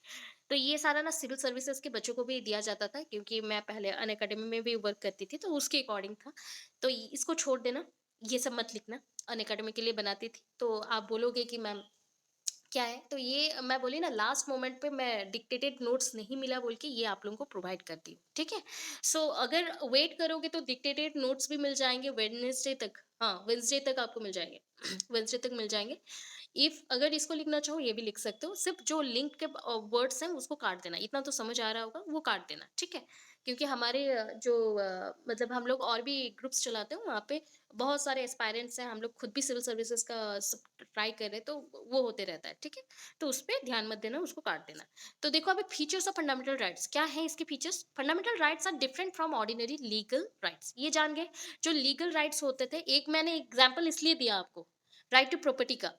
तो ये सारा ना सिविल सर्विसेज के बच्चों को भी दिया जाता था, क्योंकि मैं पहले अन अकेडमी में भी वर्क करती थी, तो उसके अकॉर्डिंग था. तो इसको छोड़ देना, ये सब मत लिखना. अन अकेडमी के लिए बनाती थी, तो आप बोलोगे कि मैम क्या है, तो ये मैं बोली ना लास्ट मोमेंट पे मैं डिक्टेटेड नोट्स नहीं मिला बोल के ये आप लोगों को प्रोवाइड करती हूँ, ठीक है. सो अगर वेट करोगे तो डिक्टेटेड नोट्स भी मिल जाएंगे वेडनेसडे तक. हाँ, वेडनेसडे तक आपको मिल जाएंगे. वेडनेसडे तक मिल जाएंगे. इफ अगर इसको लिखना चाहो ये भी लिख सकते हो, सिर्फ जो लिंक के वर्ड्स हैं उसको काट देना, इतना तो समझ आ रहा होगा, वो काट देना, ठीक है. क्योंकि हमारे मतलब हम लोग और भी ग्रुप्स चलाते हैं, वहाँ पे बहुत सारे एस्पायरेंट्स हैं, हम लोग खुद भी सिविल सर्विसेज का ट्राई कर रहे हैं, तो वो होते रहता है, ठीक है. तो उस पर ध्यान मत देना, उसको काट देना. तो देखो अभी फीचर्स ऑफ फंडामेंटल राइट्स क्या है. इसके features: fundamental rights are different from ordinary legal rights. ये जान गए. जो लीगल राइट्स होते थे, एक मैंने एग्जाम्पल इसलिए दिया आपको, राइट टू प्रॉपर्टी का.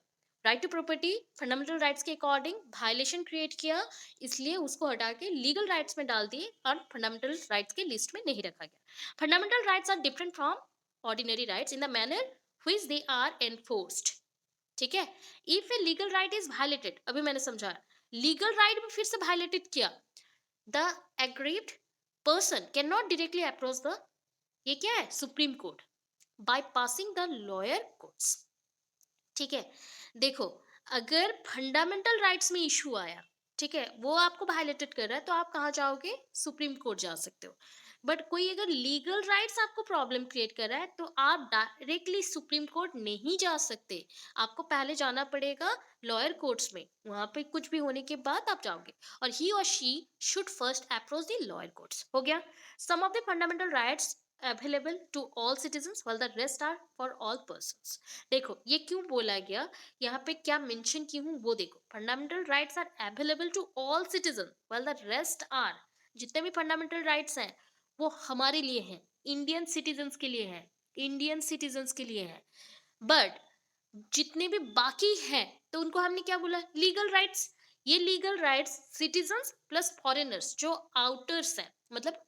Right to property fundamental rights के अकॉर्डिंग वायलेशन क्रिएट किया, इसलिए उसको हटा के लीगल राइट्स में डाल दिए और फंडामेंटल राइट्स के लिस्ट में नहीं रखा गया. Fundamental rights are different from ordinary rights in the manner which they are enforced. ठीक है. If a legal right is violated, अभी मैंने समझाया, लीगल राइट में फिर से वायलेटेड किया, the aggrieved person can not directly approach the, ये क्या है, supreme court, by passing the lower courts. ठीक है. देखो, अगर फंडामेंटल राइट्स में इशू आया, ठीक है, वो आपको वायलेटेड कर रहा है, तो आप कहाँ जाओगे, सुप्रीम कोर्ट जा सकते हो. बट कोई अगर लीगल राइट्स आपको प्रॉब्लम क्रिएट कर रहा है, तो आप डायरेक्टली सुप्रीम कोर्ट नहीं जा सकते. आपको पहले जाना पड़ेगा लॉयर कोर्ट्स में, वहां पे कुछ भी होने के बाद आप जाओगे, और he or she should first approach the lower courts. हो गया. Some of the fundamental rights available to all citizens while the rest are for all persons. देखो ये क्यों बोला गया, यहाँ पे क्या मेंशन की हूँ वो देखो. Fundamental rights are available to all citizen while the rest are, जितने भी फंडामेंटल राइट्स हैं वो हमारे लिए हैं, इंडियन सिटीजन्स के लिए हैं, इंडियन सिटीजन्स के लिए हैं. बट जितने भी बाकी हैं, तो उनको हमने क्या बोला, लीगल राइट्स. ये legal rights citizens plus foreigners जो आउटर्स हैं, मतलब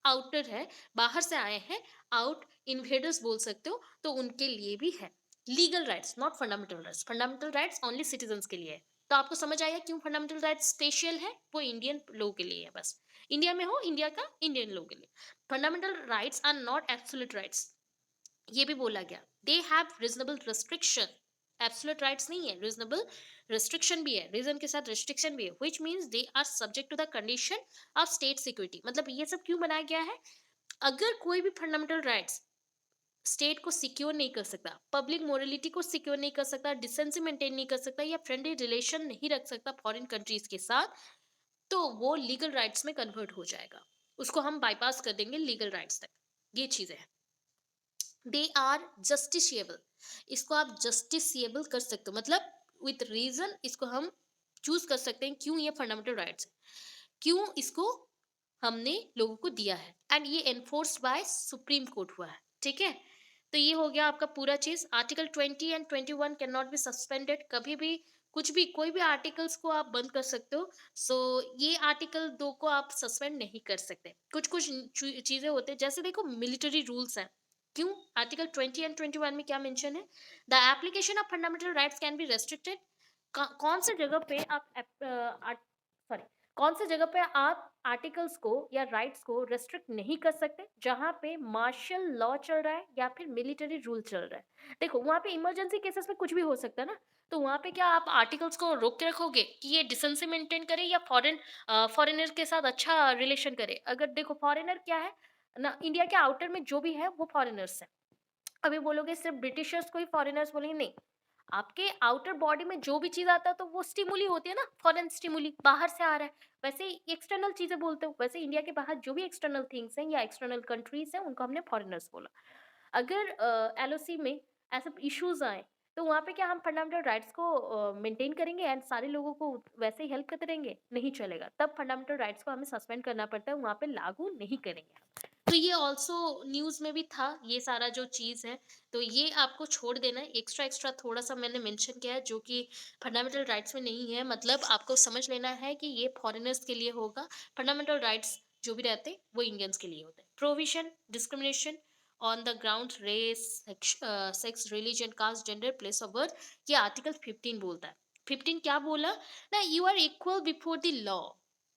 आउटर है, बाहर से आए हैं, आउट इन्वेडर्स बोल सकते हो, तो उनके लिए भी है legal rights, not fundamental rights. Fundamental rights only citizens के लिए है. तो आपको समझ आया क्यों फंडामेंटल राइट्स स्पेशल है, वो इंडियन लोगों के लिए है बस. इंडिया में हो, इंडिया का इंडियन लोगों के लिए. Fundamental rights are not absolute rights, ये भी बोला गया. They have reasonable restriction. Absolute rights नहीं है, रीजनेबल रेस्ट्रिक्शन भी है, रीजन के साथ रेस्ट्रिक्शन भी है, which means they are subject to the condition of state security. मतलब ये सब क्यों बनाया गया है, अगर कोई भी फंडामेंटल राइट्स स्टेट को सिक्योर नहीं कर सकता, पब्लिक मोरलिटी को सिक्योर नहीं कर सकता, डिसेंसी मेंटेन नहीं कर सकता, या फ्रेंडली रिलेशन नहीं रख सकता फॉरेन कंट्रीज के साथ, तो वो लीगल राइट्स में कन्वर्ट हो जाएगा, उसको हम बाईपास कर देंगे लीगल राइट्स तक. ये चीजें हैं. दे आर जस्टिसिएबल, इसको आप जस्टिसिएबल कर सकते हो, मतलब विथ रीजन इसको हम चूज कर सकते हैं क्यों ये फंडामेंटल राइट्स, क्यों इसको हमने लोगों को दिया है, एंड ये एनफोर्स्ड बाय सुप्रीम कोर्ट हुआ है. ठीक है. तो ये हो गया आपका पूरा चीज. Article 20 and 21 can not be suspended, कभी भी कुछ भी कोई भी आर्टिकल्स को आप बंद कर सकते हो. सो ये आर्टिकल 2 को आप सस्पेंड नहीं कर सकते. कुछ कुछ चीजें होते हैं, जैसे देखो मिलिट्री रूल्स हैं. क्यों, आर्टिकल 20 एंड 21 में क्या मेंशन है, the application of fundamental rights can be restricted. कौन से जगह पे आप सॉरी कौन से जगह पे आप आर्टिकल्स को या राइट्स को रेस्ट्रिक्ट नहीं कर सकते, जहां पे मार्शल लॉ चल रहा है या फिर मिलिट्री रूल चल रहा है. देखो वहां पे इमरजेंसी केसेस में कुछ भी हो सकता है ना, तो वहां पे क्या आप आर्टिकल्स को रोक के रखोगे कि ये डिसेंसी मेंटेन करे या फॉरेनर के साथ अच्छा रिलेशन करे. अगर देखो फॉरेनर क्या है ना, इंडिया के आउटर में जो भी है वो फॉरेनर्स है. अभी बोलोगे सिर्फ ब्रिटिशर्स को ही फॉरेनर्स बोलेंगे, नहीं. आपके आउटर बॉडी में जो भी चीज़ आता है तो वो स्टिमुली होती है ना, फॉरेन स्टिमुली बाहर से आ रहा है। वैसे ही एक्सटर्नल चीज़ें बोलते हो, वैसे इंडिया के बाहर जो भी एक्सटर्नल थिंग्स हैं या एक्सटर्नल कंट्रीज़ हैं उनको हमने फॉरेनर्स बोला। अगर एलओसी में ऐसे इश्यूज़ आएँ, तो वहाँ पे क्या हम फंडामेंटल राइट्स को मेंटेन करेंगे एंड सारे लोगों को वैसे ही हेल्प करते रहेंगे? नहीं चलेगा। तब फंडामेंटल राइट्स को हमें सस्पेंड करना पड़ता है, वहाँ पे लागू नहीं करेंगे। तो ये ऑल्सो न्यूज़ में भी था, ये सारा जो चीज़ है, तो ये आपको छोड़ देना है। एक्स्ट्रा थोड़ा-सा मैंने मेंशन किया है जो कि फंडामेंटल राइट्स में नहीं है, मतलब आपको समझ लेना है कि ये फॉरेनर्स के लिए होगा। फंडामेंटल राइट्स जो भी रहते हैं, वो इंडियंस के लिए होते हैं। Provision, discrimination on the ground race, sex, religion, caste, gender, place of birth, ये आर्टिकल 15 बोलता है। 15 क्या बोला? ना you are equal before the law.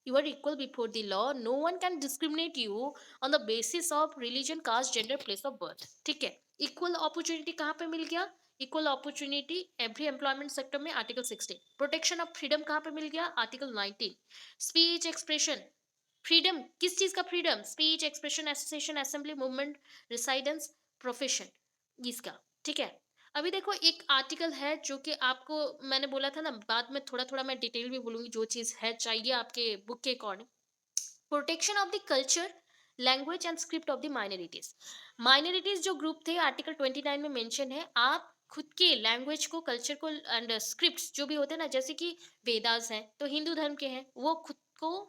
You are equal before the law. No one can discriminate you on the basis of religion, caste, gender, place of birth. ठीक है? Equal opportunity कहाँ पे मिल गया? Equal opportunity every employment sector में article 16। Protection of freedom कहाँ पे मिल गया? Article 19। Speech expression, freedom किस चीज का freedom? Speech expression, association, assembly, movement, residence, profession, इसका। ठीक है? अभी देखो एक आर्टिकल है जो कि आपको मैंने बोला था ना, बाद में थोड़ा थोड़ा मैं डिटेल भी बोलूंगी जो चीज है चाहिए आपके बुक के according. Protection of the culture, language and script of the minorities. Minorities जो ग्रुप थे आर्टिकल 29 में मेंशन है, आप खुद के लैंग्वेज को, कल्चर को एंड स्क्रिप्ट्स जो भी होते हैं ना, जैसे कि वेदास हैं तो हिंदू धर्म के हैं, वो खुद को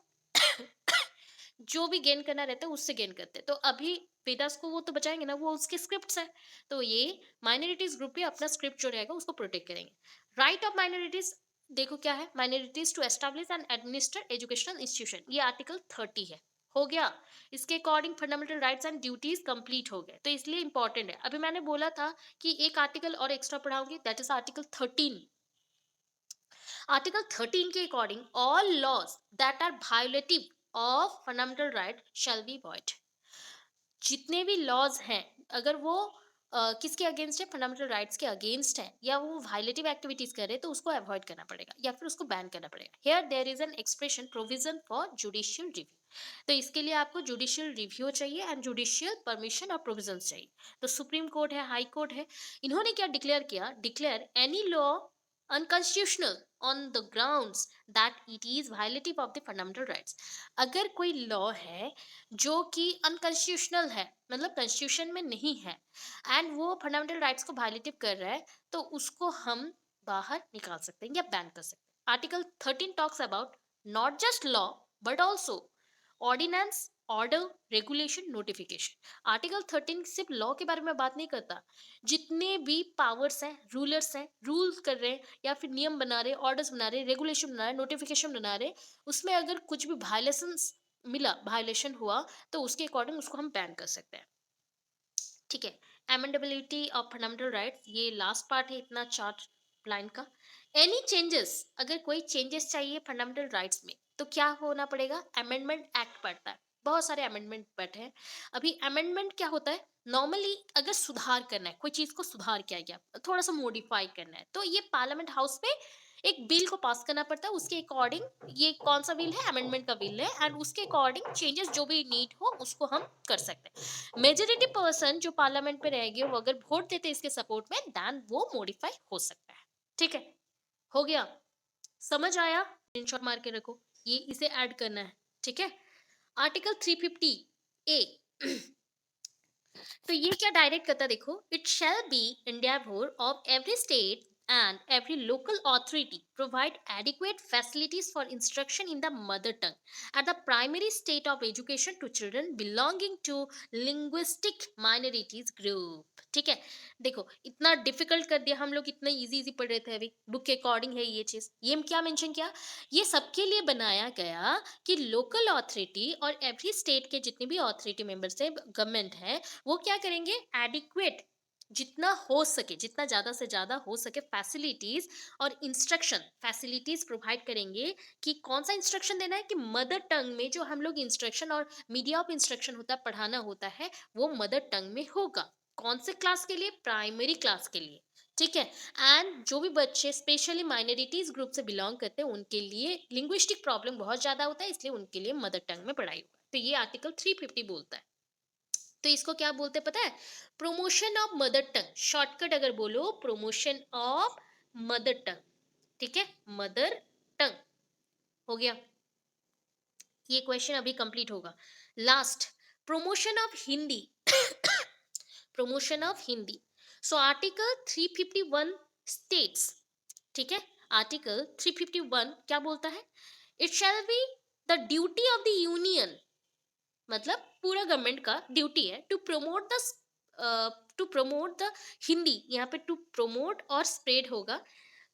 जो भी गेन करना रहता है उससे गेन करते हैं, तो अभी वेदास को वो तो बचाएंगे ना, वो उसके स्क्रिप्ट्स हैं। तो ये माइनॉरिटीज ग्रुप भी अपना स्क्रिप्ट जो रहेगा उसको प्रोटेक्ट करेंगे। राइट ऑफ माइनॉरिटीज, देखो क्या है, minorities to establish and administer educational institution, ये आर्टिकल 30 है। हो गया। इसके according fundamental rights and duties complete हो गए, तो इसलिए इंपॉर्टेंट है। अभी मैंने बोला था कि एक आर्टिकल और एक्स्ट्रा पढ़ाऊंगी, दैट इज आर्टिकल 13। आर्टिकल 13 के according all laws that are violative of fundamental right shall be void. जितने भी लॉज हैं, अगर वो किसके अगेंस्ट है? फंडामेंटल राइट्स के अगेंस्ट है या वो वायलेटिव एक्टिविटीज कर रहे हैं, तो उसको अवॉइड करना पड़ेगा या फिर उसको बैन करना पड़ेगा। Here there is an expression provision for judicial review. तो इसके लिए आपको जुडिशियल रिव्यू चाहिए एंड जुडिशियल परमिशन और प्रोविजन चाहिए। तो सुप्रीम कोर्ट है, हाई कोर्ट है, इन्होंने क्या डिक्लेयर किया? Declare any law unconstitutional on the grounds that it is violative of the fundamental rights. अगर कोई लॉ है जो कि अनकॉन्स्टिट्यूशनल है, मतलब कॉन्स्टिट्यूशन में नहीं है, एंड वो फंडामेंटल राइट्स को वायलेटिव कर रहा है, तो उसको हम बाहर निकाल सकते हैं या बैन कर सकते हैं। Article 13 talks about not just law but also ordinance, order, regulation, notification. Article 13 सिर्फ लॉ के बारे में बात नहीं करता, जितने भी पावर्स हैं, रूलर्स हैं, रूल्स कर रहे हैं या फिर नियम बना रहे, ऑर्डर्स बना रहे, रेगुलेशन बना रहे, नोटिफिकेशन बना रहे, उसमें अगर कुछ भी वायलेशंस मिला, वायलेशन हुआ, तो उसके अकॉर्डिंग उसको हम बैन कर सकते हैं। ठीक है? अमेंडेबिलिटी ऑफ फंडामेंटल राइट्स, ये लास्ट पार्ट है इतना 4 लाइन का। एनी चेंजेस, अगर कोई चेंजेस चाहिए फंडामेंटल राइट्स में, तो क्या होना पड़ेगा? अमेंडमेंट एक्ट पड़ता है। बहुत सारे अमेंडमेंट बैठे हैं। अभी अमेंडमेंट क्या होता है? नॉर्मली अगर सुधार करना है, कोई चीज को सुधार किया गया, थोड़ा सा मॉडिफाई करना है, तो ये पार्लियामेंट हाउस में एक बिल को पास करना पड़ता है। उसके अकॉर्डिंग, ये कौन सा बिल है? अमेंडमेंट का बिल है, एंड उसके अकॉर्डिंग चेंजेस जो भी नीड हो उसको हम कर सकते हैं। मेजोरिटी पर्सन जो पार्लियामेंट में रहेंगे, वो अगर वोट देते इसके सपोर्ट में, देन वो मॉडिफाई हो सकता है। ठीक है? हो गया? समझ आया? स्क्रीनशॉट मार के रखो, ये इसे ऐड करना है। ठीक है? आर्टिकल 350 ए तो ये क्या डायरेक्ट करता है? देखो, it shall be endeavor of every state and every local authority provide adequate facilities for instruction in the mother tongue at the primary state of education to children belonging to linguistic minorities group। ठीक है? देखो, इतना difficult कर दिया हम लोग, इतना easy easy पढ़ रहे थे, अभी बुक के अकॉर्डिंग है ये चीज। ये क्या मेंशन किया? ये सबके लिए बनाया गया कि लोकल अथॉरिटी और एवरी स्टेट के जितने भी अथॉरिटी मेंबर्स है, गवर्नमेंट है, वो क्या करेंगे? एडिक्वेट, जितना हो सके, जितना ज़्यादा से ज़्यादा हो सके, फैसिलिटीज़ और इंस्ट्रक्शन, फैसिलिटीज़ प्रोवाइड करेंगे। कि कौन सा इंस्ट्रक्शन देना है? कि मदर टंग में जो हम लोग इंस्ट्रक्शन और मीडिया ऑफ इंस्ट्रक्शन होता है, पढ़ाना होता है, वो मदर टंग में होगा। कौन से क्लास के लिए? प्राइमरी क्लास के लिए। ठीक है? एंड जो भी बच्चे स्पेशली माइनॉरिटीज ग्रुप से बिलोंग करते हैं, उनके लिए लिंग्विस्टिक प्रॉब्लम बहुत ज़्यादा होता है, इसलिए उनके लिए मदर टंग में पढ़ाई होगा। तो ये आर्टिकल 350 बोलता है। तो इसको क्या बोलते हैं पता है? Promotion of mother tongue. Shortcut अगर बोलो, प्रमोशन ऑफ मदर टंग, ठीक है, मदर टंग हो गया। ये क्वेश्चन अभी कंप्लीट होगा। Last, promotion of Hindi promotion of Hindi. So article 351 states, ठीक है, आर्टिकल 351 क्या बोलता है? It shall be the duty of the union, मतलब पूरा गवर्नमेंट का ड्यूटी है टू प्रमोट द हिंदी, यहाँ पे टू प्रमोट और स्प्रेड होगा,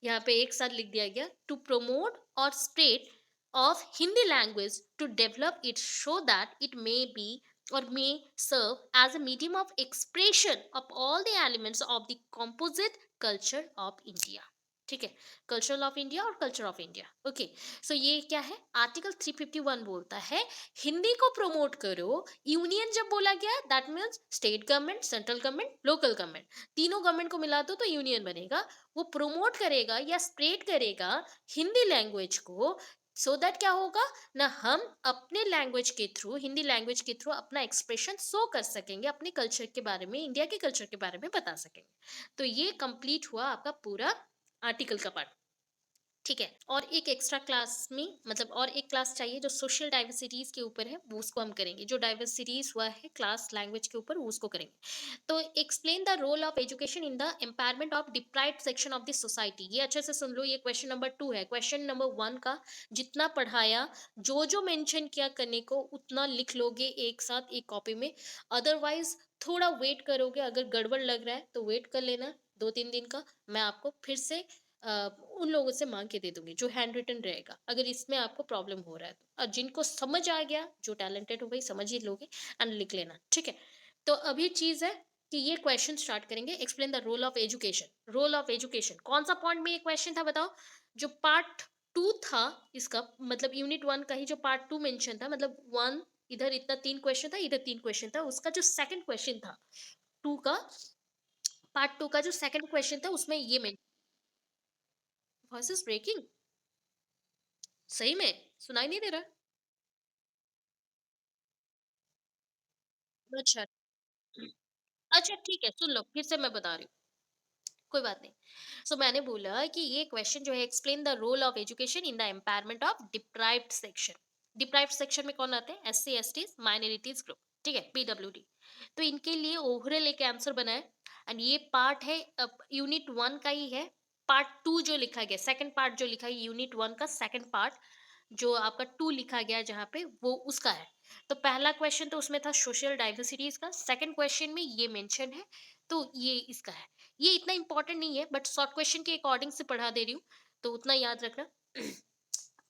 यहाँ पे एक साथ लिख दिया गया, to promote or spread of Hindi language to develop it so that it may be or may serve as a medium of expression of all the elements of the composite culture of India, ठीक है, culture of India और culture of India. Okay, so ये क्या है, article 351 बोलता है हिंदी को promote करो। यूनियन जब बोला गया that means state government, central government, local government, तीनों गवर्नमेंट को मिला दो तो यूनियन बनेगा। वो प्रमोट करेगा या स्प्रेड करेगा हिंदी लैंग्वेज को, सो दैट क्या होगा ना, हम अपने लैंग्वेज के थ्रू, हिंदी लैंग्वेज के थ्रू अपना एक्सप्रेशन शो कर सकेंगे, अपने कल्चर के बारे में, इंडिया के कल्चर के बारे में बता सकेंगे। तो ये कंप्लीट हुआ आपका पूरा आर्टिकल का पार्ट, ठीक है। और एक एक्स्ट्रा क्लास में, मतलब और एक क्लास चाहिए जो सोशल डाइवर्सिटीज के ऊपर है, वो उसको हम करेंगे, जो डाइवर्सिटीज हुआ है क्लास लैंग्वेज के ऊपर, वो उसको करेंगे। तो explain the role of education in the empowerment of deprived section of the society. ये अच्छे से सुन लो, ये क्वेश्चन नंबर 2 है। क्वेश्चन नंबर 1 का जितना पढ़ाया, जो जो मेंशन किया करने को, उतना लिख लोगे एक साथ एक कॉपी में। अदरवाइज थोड़ा वेट करोगे, अगर गड़बड़ लग रहा है तो वेट कर लेना 2-3 दिन का, मैं आपको फिर से उन लोगों से मांग के दे दूंगी जो हैंड रिटन रहेगा, अगर इसमें आपको प्रॉब्लम हो रहा है तो। और जिनको समझ आ गया, जो टैलेंटेड हो गई, समझ ही लोगे एंड लिख लेना, ठीक है। तो अभी चीज है कि ये क्वेश्चन स्टार्ट करेंगे। Explain the role of education. Role of education कौन सा पॉइंट में ये क्वेश्चन था बताओ? जो पार्ट 2 था इसका, मतलब यूनिट 1 का ही जो पार्ट 2 मेंशन था, मतलब 1 इधर इतना 3 क्वेश्चन था, इधर 3 क्वेश्चन था, उसका जो सेकंड क्वेश्चन था 2 का, पार्ट 2 का जो सेकंड क्वेश्चन था उसमें ये मेंशन। वॉइस इज ब्रेकिंग, सही में सुनाई नहीं दे रहा? अच्छा, अच्छा ठीक है, सुन लो फिर से मैं बता रही हूँ, कोई बात नहीं। सो मैंने बोला कि ये क्वेश्चन जो है, explain the role of education in the empowerment of deprived section. Deprived section में कौन आते हैं? S C S T, minorities group, ठीक है, पीडब्ल्यूडी। तो इनके लिए ओवरऑल एक आंसर बना है, एंड ये पार्ट है यूनिट 1 का ही है। पार्ट 2 जो लिखा गया, सेकंड पार्ट जो लिखा है यूनिट 1 का सेकंड पार्ट, जो आपका 2 लिखा गया है जहाँ पे, वो उसका है। तो पहला क्वेश्चन तो उसमें था सोशल डाइवर्सिटीज का, सेकंड क्वेश्चन में ये मेंशन है, तो ये इसका है। ये इतना इंपॉर्टेंट नहीं है, बट शॉर्ट क्वेश्चन के अकॉर्डिंग से पढ़ा दे रही हूँ, तो उतना याद रखना।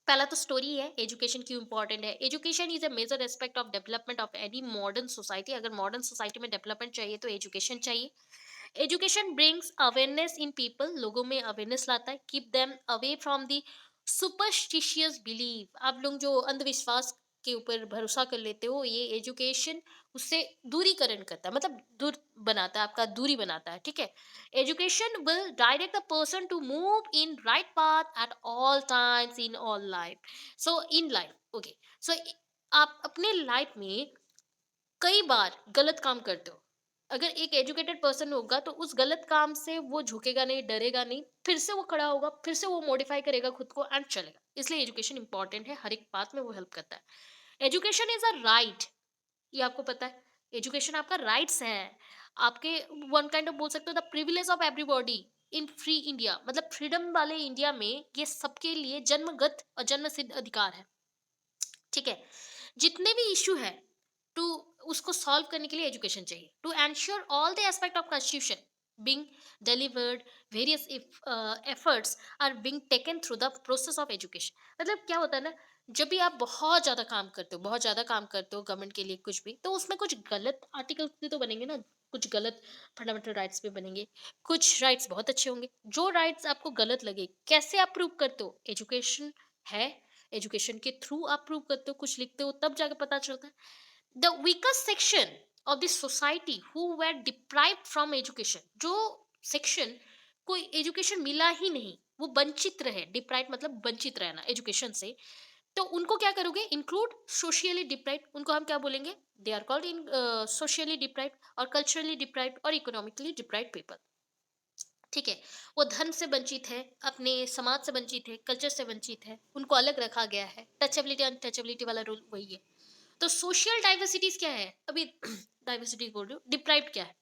पहला तो स्टोरी है, एजुकेशन क्यों इंपॉर्टेंट है। Education is a major aspect of development of any modern society. अगर मॉडर्न सोसाइटी में डेवलपमेंट चाहिए तो एजुकेशन चाहिए। Education brings awareness in people, लोगों में अवेयरनेस लाता है, keep them away from the superstitious believe. आप लोग जो अंधविश्वास के ऊपर भरोसा कर लेते हो, ये एजुकेशन उससे दूरीकरण करता है, मतलब दूर बनाता है, आपका दूरी बनाता है, ठीक है। Education will direct the person to move in right path at all times in all life. So in life, okay, so आप अपने लाइफ में कई बार गलत काम करते हो, अगर एक एजुकेटेड पर्सन होगा तो उस गलत काम से वो झुकेगा नहीं, डरेगा नहीं, फिर से वो खड़ा होगा, फिर से वो मॉडिफाई करेगा खुद को एंड चलेगा। इसलिए एजुकेशन इंपॉर्टेंट है, हर एक बात में वो हेल्प करता है। एजुकेशन इज अ राइट, ये आपको पता है, एजुकेशन आपका राइट्स है, आपके वन काइंड ऑफ बोल सकते हो the privilege of everybody in free India, मतलब फ्रीडम वाले इंडिया में ये सबके लिए जन्मगत और जन्म सिद्ध अधिकार है, ठीक है। जितने भी इशू है टू उसको सॉल्व करने के लिए एजुकेशन चाहिए, to ensure all the aspect of constitution being delivered, various efforts are being taken through the process of education। मतलब क्या होता है ना, जब भी आप बहुत ज्यादा काम करते हो, बहुत ज्यादा काम करते हो गवर्नमेंट के लिए कुछ भी, तो उसमें कुछ गलत आर्टिकल भी तो बनेंगे ना, कुछ गलत फंडामेंटल राइट्स भी बनेंगे, कुछ राइट्स बहुत अच्छे होंगे। जो राइट्स आपको गलत लगे, कैसे आप प्रूव करते हो? एजुकेशन है, एजुकेशन के थ्रू आप प्रूव करते हो, कुछ लिखते हो, तब जाकर पता चलता है। The weakest section of the society who were deprived from education, जो सेक्शन को एजुकेशन मिला ही नहीं, वो वंचित रहे, डिप्राइव मतलब वंचित रहना एजुकेशन से, तो उनको क्या करोगे? इंक्लूड सोशियली डिप्राइव्ड, उनको हम क्या बोलेंगे? They are called in socially deprived और कल्चरली डिप्राइव्ड और इकोनॉमिकली डिप्राइव्ड पीपल। ठीक है, वो धर्म से वंचित है, अपने समाज से वंचित है, कल्चर से वंचित है, उनको अलग रखा गया है। टचेबिलिटी अनटचेबिलिटी वाला रूल वही है। तो सोशल डाइवर्सिटीज क्या है? अभी डाइवर्सिटी बोल रही हूँ, डिप्राइव्ड क्या है?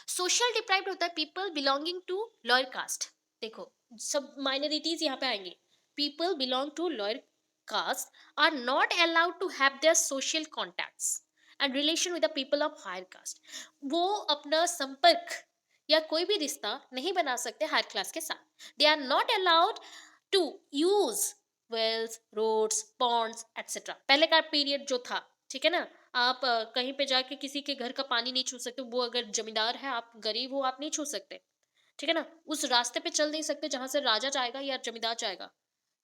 सोशल डिप्राइव्ड होता है people belonging to lower caste. देखो, सब माइनॉरिटीज यहाँ पे आएंगे। People belong to lower caste are not allowed to have their social contacts and relation with the people of higher caste। वो अपना संपर्क या कोई भी रिश्ता नहीं बना सकते हायर क्लास के साथ। They are not allowed to use wells, roads, ponds etcetera. पहले का पीरियड जो था, ठीक है ना, आप कहीं पे जाके किसी के घर का पानी नहीं छू सकते। वो अगर जमींदार है, आप गरीब हो, आप नहीं छू सकते। ठीक है ना, उस रास्ते पे चल नहीं सकते जहां से राजा जाएगा या जमींदार जाएगा।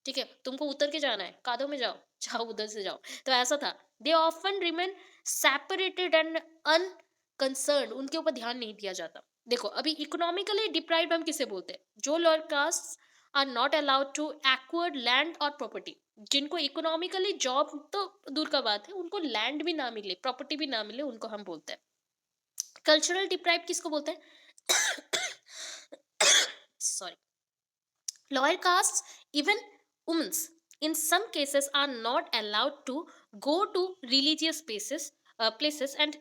ठीक है, तुमको उतर के जाना है, कादों में जाओ, जाओ उधर से जाओ। तो ऐसा था। They often remain separated and unconcern, उनके ऊपर ध्यान नहीं दिया जाता। देखो, अभी इकोनॉमिकली डिप्राइव्ड हम किसे बोलते हैं? जो lower caste are not allowed to acquired land और प्रॉपर्टी। जिनको इकोनॉमिकली जॉब तो दूर का बात है, उनको लैंड भी ना मिले, प्रॉपर्टी भी ना मिले, उनको हम बोलते हैं। कल्चरल डिप्राइव्ड किसको बोलते हैं? Sorry. Lower castes, even women, in some cases are not allowed to go to religious places and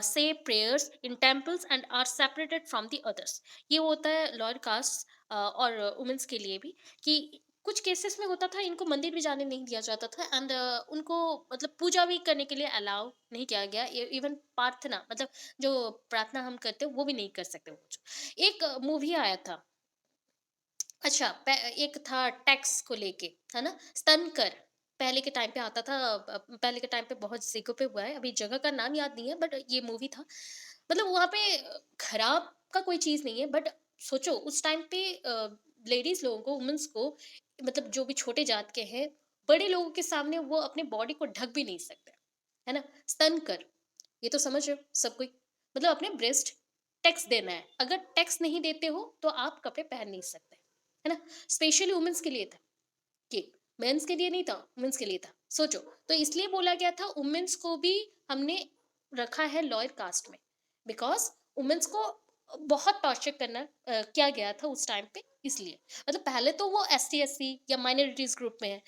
say prayers in temples and are separated from the others। ये होता है lower caste और women's के लिए भी, कि कुछ केसेस में होता था इनको मंदिर भी जाने नहीं दिया जाता था, एंड उनको मतलब पूजा भी करने के लिए अलाउ नहीं किया गया। इवन प्रार्थना, मतलब जो प्रार्थना हम करते हैं वो भी नहीं कर सकते वो। एक मूवी आया था, अच्छा, एक था टैक्स को लेके, है ना, स्तन कर। पहले के टाइम पे आता था, पहले के टाइम पे बहुत जगह पे हुआ है, अभी जगह का नाम याद नहीं है, बट ये मूवी था। मतलब वहाँ पे खराब का कोई चीज नहीं है, बट सोचो उस टाइम पे लेडीज लोगों को, वुमेन्स को, मतलब जो भी छोटे जात के हैं, बड़े लोगों के सामने वो अपने बॉडी को ढक भी नहीं सकते, है ना। स्तन कर, ये तो समझ रहे हो सब कोई, मतलब अपने ब्रेस्ट टैक्स देना है। अगर टैक्स नहीं देते हो तो आप कपड़े पहन नहीं सकते, है ना। स्पेशली वुमेन्स के लिए था कि, मेंस के लिए नहीं था, वुमेन्स के लिए था। सोचो, तो इसलिए बोला गया था वुमेन्स को भी हमने रखा है लोअर कास्ट में, बिकॉज वुमेन्स को बहुत टॉर्चर करना किया गया था उस टाइम पे। इसलिए मतलब पहले तो वो एस टी, एस सी या माइनॉरिटीज ग्रुप में है।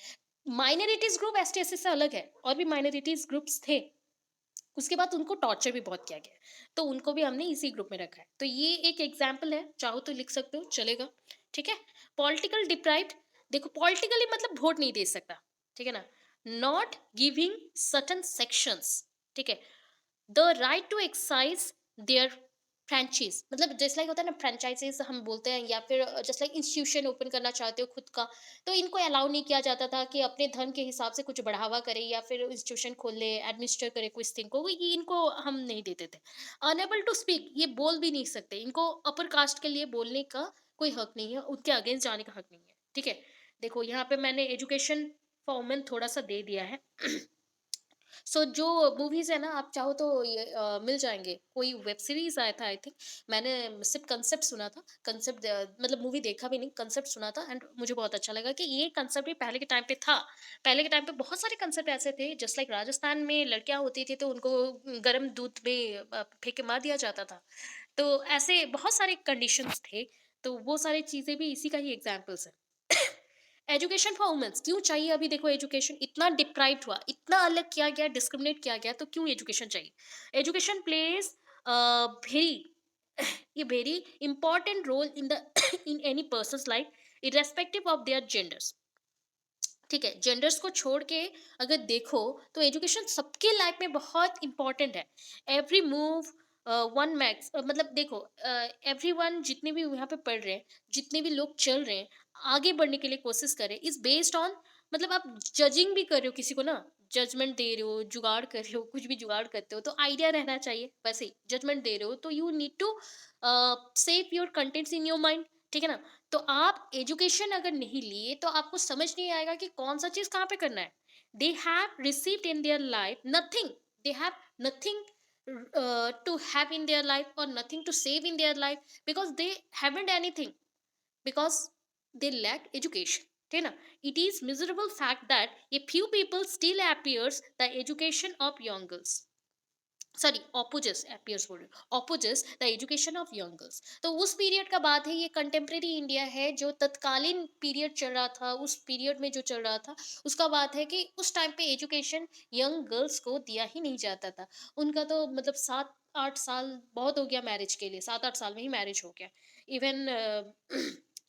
Minorities group S T, S C से अलग है, और भी माइनॉरिटीज ग्रुप्स थे। उसके बाद उनको टॉर्चर भी बहुत किया गया है, तो उनको भी हमने इसी ग्रुप में रखा है। तो ये एक एग्जाम्पल है, चाहो तो लिख सकते हो, चलेगा। ठीक है। पॉलिटिकल डिप्राइव्ड, देखो पॉलिटिकली मतलब वोट नहीं दे सकता, ठीक है ना। नॉट गिविंग सर्टन सेक्शंस, ठीक है, the right to exercise their franchise, मतलब जैसे लाइक होता है ना, फ्रेंचाइजेस हम बोलते हैं, या फिर जैसे लाइक इंस्टीट्यूशन ओपन करना चाहते हो खुद का, तो इनको अलाउ नहीं किया जाता था कि अपने धर्म के हिसाब से कुछ बढ़ावा करे या फिर इंस्टीट्यूशन खोल ले, एडमिनिस्टर करे कुछ थिंग को, ये इनको हम नहीं देते थे। अनेबल टू स्पीक, ये बोल भी नहीं सकते, इनको अपर कास्ट के लिए बोलने का कोई हक नहीं है, उनके अगेंस्ट जाने का हक नहीं है। ठीक है। देखो यहाँ पे मैंने एजुकेशन फॉर वुमेन थोड़ा सा दे दिया है। सो जो मूवीज है ना, आप चाहो तो ये मिल जाएंगे। कोई वेब सीरीज आया था आई थिंक, मैंने सिर्फ कंसेप्ट सुना था, कंसेप्ट मतलब मूवी देखा भी नहीं, कंसेप्ट सुना था, एंड मुझे बहुत अच्छा लगा कि ये कंसेप्ट भी पहले के टाइम पे था। पहले के टाइम पे बहुत सारे कंसेप्ट ऐसे थे, जस्ट लाइक राजस्थान में लड़कियां होती थी तो उनको गर्म दूध में फेंक के मार दिया जाता था। तो ऐसे बहुत सारे कंडीशंस थे। तो वो सारी चीजें भी इसी का ही एग्जाम्पल्स है। एजुकेशन फॉर वुमेन्स क्यों चाहिए? अभी देखो, एजुकेशन इतना डिप्राइव्ड हुआ, इतना अलग किया गया, डिस्क्रिमिनेट किया गया, तो क्यों एजुकेशन चाहिए? एजुकेशन प्लेज वेरी ये very important role in the in any person's life irrespective of their genders. ठीक है, जेंडर्स को छोड़ के अगर देखो तो एजुकेशन सबके लाइफ में बहुत इंपॉर्टेंट है। एवरी मूव वन मैक्स, मतलब देखो, एवरी वन जितने भी यहाँ पे पढ़ रहे हैं, जितने भी लोग चल रहे हैं, आगे बढ़ने के लिए कोशिश करें, इज बेस्ड ऑन, मतलब आप जजिंग भी कर रहे हो किसी को ना, जजमेंट दे रहे हो, जुगाड़ कर रहे हो, कुछ भी जुगाड़ करते हो तो आइडिया रहना चाहिए। वैसे ही जजमेंट दे रहे हो तो you need to save your contents in your mind. ठीक है ना। तो आप एजुकेशन अगर नहीं लिए तो आपको समझ नहीं आएगा कि कौन सा चीज कहाँ पे करना है। They have received in their life nothing, they have nothing to have in their life or nothing to save in their life because they haven't anything, because they lack education। ठीक है ना। it is miserable fact that a few people still appears the education of young girls। Sorry opposes appears बोल रही हूँ, opposes the education of young girls. तो उस period का बात है, ये कंटेम्प्रेरी इंडिया है, जो तत्कालीन पीरियड चल रहा था, उस पीरियड में जो चल रहा था उसका बात है कि उस टाइम पे एजुकेशन यंग गर्ल्स को दिया ही नहीं जाता था। उनका तो मतलब 7-8 साल बहुत हो गया मैरिज के लिए, 7-8 साल में ही मैरिज हो गया। इवन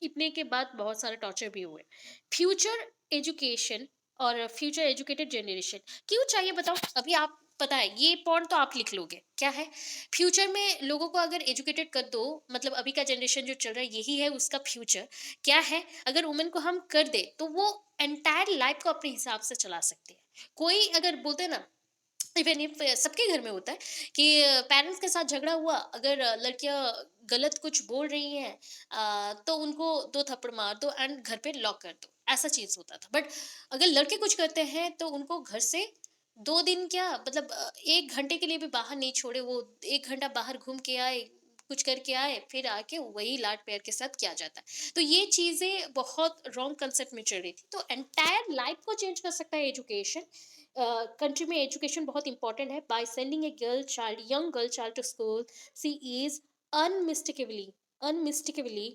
इतने के बाद बहुत सारे टॉर्चर भी हुए। फ्यूचर एजुकेशन और फ्यूचर एजुकेटेड जनरेशन क्यों चाहिए बताओ? अभी आप, पता है ये पॉइंट तो आप लिख लोगे, क्या है? फ्यूचर में लोगों को अगर एजुकेटेड कर दो, मतलब अभी का जनरेशन जो चल रहा है यही है उसका फ्यूचर। क्या है, अगर वुमेन को हम कर दे तो वो एंटायर लाइफ को अपने हिसाब से चला सकती है। कोई अगर बोलते हैं ना, इवन इफ सबके घर में होता है कि पेरेंट्स के साथ झगड़ा हुआ, अगर लड़कियां गलत कुछ बोल रही हैं तो उनको 2 थप्पड़ मार दो एंड घर पे लॉक कर दो, ऐसा चीज होता था। बट अगर लड़के कुछ करते हैं तो उनको घर से 2 दिन क्या, मतलब 1 घंटे के लिए भी बाहर नहीं छोड़े, वो 1 घंटा बाहर घूम के आए, कुछ करके आए, फिर आके वही लाड प्यार के साथ किया जाता है। तो ये चीजें बहुत रॉन्ग कंसेप्ट में चल रही थी। तो एंटायर लाइफ को चेंज कर सकता है एजुकेशन। कंट्री में एजुकेशन बहुत इंपॉर्टेंट है। By sending a girl child, young girl child to school, she is unmistakably unmistakably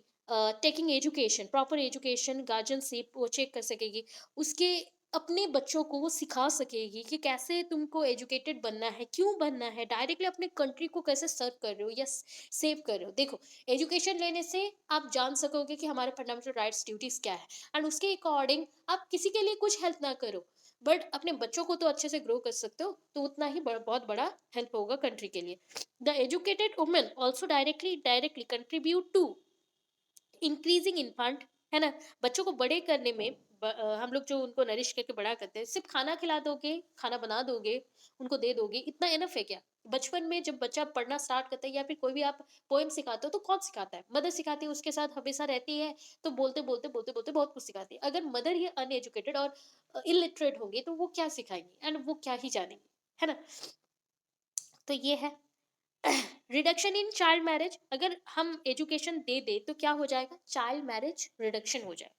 taking education, proper education, guardianship वो चेक कर सकेगी, उसके अपने बच्चों को वो सिखा सकेगी कि कैसे तुमको एजुकेटेड बनना है, क्यों बनना है, डायरेक्टली अपने कंट्री को कैसे सर्व कर रहे हो या सेव कर रहे हो। देखो, एजुकेशन लेने से आप जान सकोगे कि हमारे फंडामेंटल राइट्स ड्यूटीज क्या है, एंड उसके अकॉर्डिंग आप किसी के लिए कुछ हेल्प ना करो, बट अपने बच्चों को तो अच्छे से ग्रो कर सकते हो, तो उतना ही बहुत बड़ा हेल्प होगा कंट्री के लिए। The educated women also directly contribute to increasing infant, है ना, बच्चों को बड़े करने में। हम लोग जो उनको नरिश करके बड़ा करते हैं, सिर्फ खाना खिला दोगे, खाना बना दोगे, उनको दे दोगे, इतना इनफ है क्या? बचपन में जब बच्चा पढ़ना स्टार्ट करता है या फिर कोई भी आप पोएम सिखाते हो तो कौन सिखाता है? मदर सिखाती है, उसके साथ हमेशा रहती है, तो बोलते बोलते बहुत कुछ सिखाती है। अगर मदर ही अनएजुकेटेड और इलिटरेट होंगी तो वो क्या सिखाएंगी एंड वो क्या ही जानेंगी, है ना? तो ये है रिडक्शन इन चाइल्ड मैरिज। अगर हम एजुकेशन दे दे तो क्या हो जाएगा? चाइल्ड मैरिज रिडक्शन हो जाए।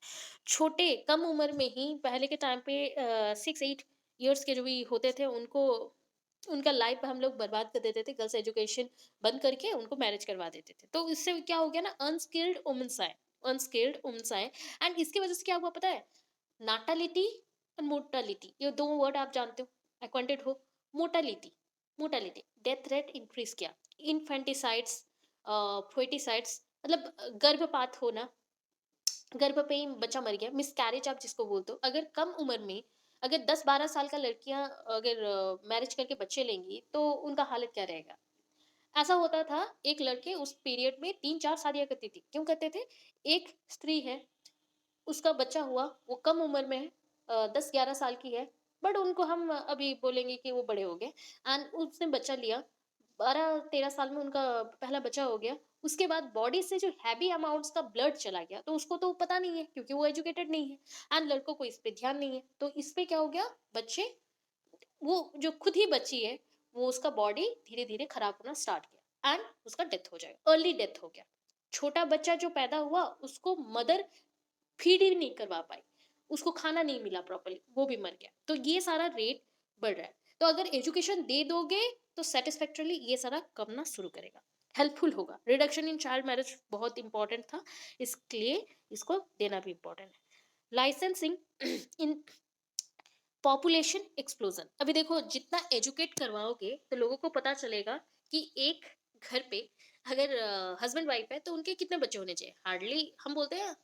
छोटे कम उम्र में ही, पहले के टाइम पे 6-8 ईयर्स के जो भी होते थे उनको, उनका लाइफ हम लोग बर्बाद कर देते थे, गर्ल्स एजुकेशन बंद करके उनको मैरिज करवा देते थे। तो इससे क्या हो गया ना, अनस्किल्ड वुमेन्स आए। एंड इसकी वजह से क्या हुआ पता है? नाटालिटी और मोर्टालिटी, ये 2 वर्ड आप जानते हो, एक्वांटेड हो। Mortality, mortality, death rate increase किया। इन्फेंटिसाइड्स, फोएटिसाइड्स, मतलब गर्भपात होना, गर्भ पे ही बच्चा मर गया, मिसकैरेज आप जिसको बोलते हो। अगर कम उम्र में, अगर 10-12 साल का लड़कियां अगर मैरिज करके बच्चे लेंगी तो उनका हालत क्या रहेगा? ऐसा होता था, एक लड़के उस पीरियड में 3-4 शादियां करती थी। क्यों करते थे? एक स्त्री है, उसका बच्चा हुआ, वो कम उम्र में है, 10-11 साल की है, बट उनको हम अभी बोलेंगे कि वो बड़े हो गए, एंड उसने बच्चा लिया, 12-13 साल में उनका पहला बच्चा हो गया। उसके बाद बॉडी से जो हैवी अमाउंट्स का ब्लड चला गया, तो उसको तो पता नहीं है क्योंकि वो एजुकेटेड नहीं है, एंड लड़कों को इस पे ध्यान नहीं है, तो इस पे क्या हो गया? बच्चे, वो जो खुद ही बच्ची है, वो उसका बॉडी धीरे धीरे खराब होना स्टार्ट किया एंड उसका डेथ हो जाएगा, अर्ली डेथ हो गया। छोटा बच्चा जो पैदा हुआ उसको मदर फीड ही नहीं करवा पाई, उसको खाना नहीं मिला प्रॉपर्ली, वो भी मर गया। तो ये सारा रेट बढ़ रहा है। तो अगर एजुकेशन दे दोगे तो सेटिस्फैक्टरली ये सारा करना शुरू करेगा, हेल्पफुल होगा। रिडक्शन इन चाइल्ड मैरिज बहुत इंपॉर्टेंट था, इसलिए इसको देना भी इंपॉर्टेंट है। Licensing in population explosion. अभी देखो, जितना एजुकेट करवाओगे तो लोगों को पता चलेगा कि एक घर पे अगर हस्बैंड वाइफ है तो उनके कितने बच्चे होने चाहिए। हार्डली हम बोलते हैं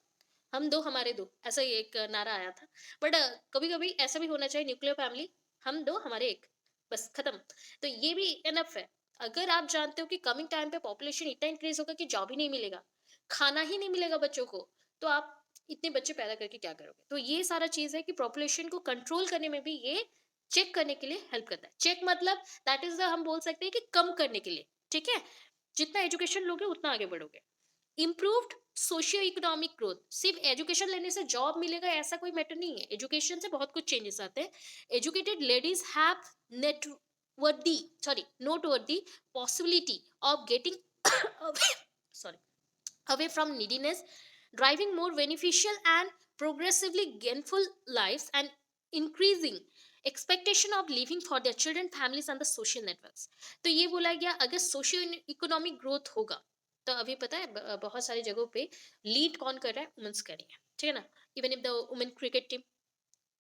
हम दो हमारे दो, ऐसा ही एक नारा आया था। बट कभी कभी ऐसा भी होना चाहिए, न्यूक्लियर फैमिली, हम दो हमारे एक, बस खत्म। तो ये भी एनफ है। अगर आप जानते हो कि कमिंग टाइम पे पॉपुलेशन इतना इंक्रीज होगा कि जॉब ही नहीं मिलेगा, खाना ही नहीं मिलेगा बच्चों को, तो आप इतने बच्चे पैदा करके क्या करोगे? तो ये सारा चीज है कि पॉपुलेशन को कंट्रोल करने में भी ये चेक करने के लिए हेल्प करता है। चेक मतलब दैट इज द, हम बोल सकते हैं कि कम करने के लिए, ठीक है? जितना एजुकेशन लोगे उतना आगे बढ़ोगे। Improved socio economic growth. सिर्फ एजुकेशन लेने से जॉब मिलेगा ऐसा कोई मैटर नहीं है, एजुकेशन से बहुत कुछ चेंजेस आते हैं। Educated ladies have noteworthy sorry noteworthy possibility of getting sorry away from neediness, driving more beneficial and progressively gainful lives, and increasing expectation of living for their children families and the social networks. तो ये बोला गया अगर socio economic growth होगा, तो अभी पता है बहुत सारी जगहों पे लीड कौन कर रहा है, वुमेन्स कर रही है, ठीक है ना। Even if the women cricket team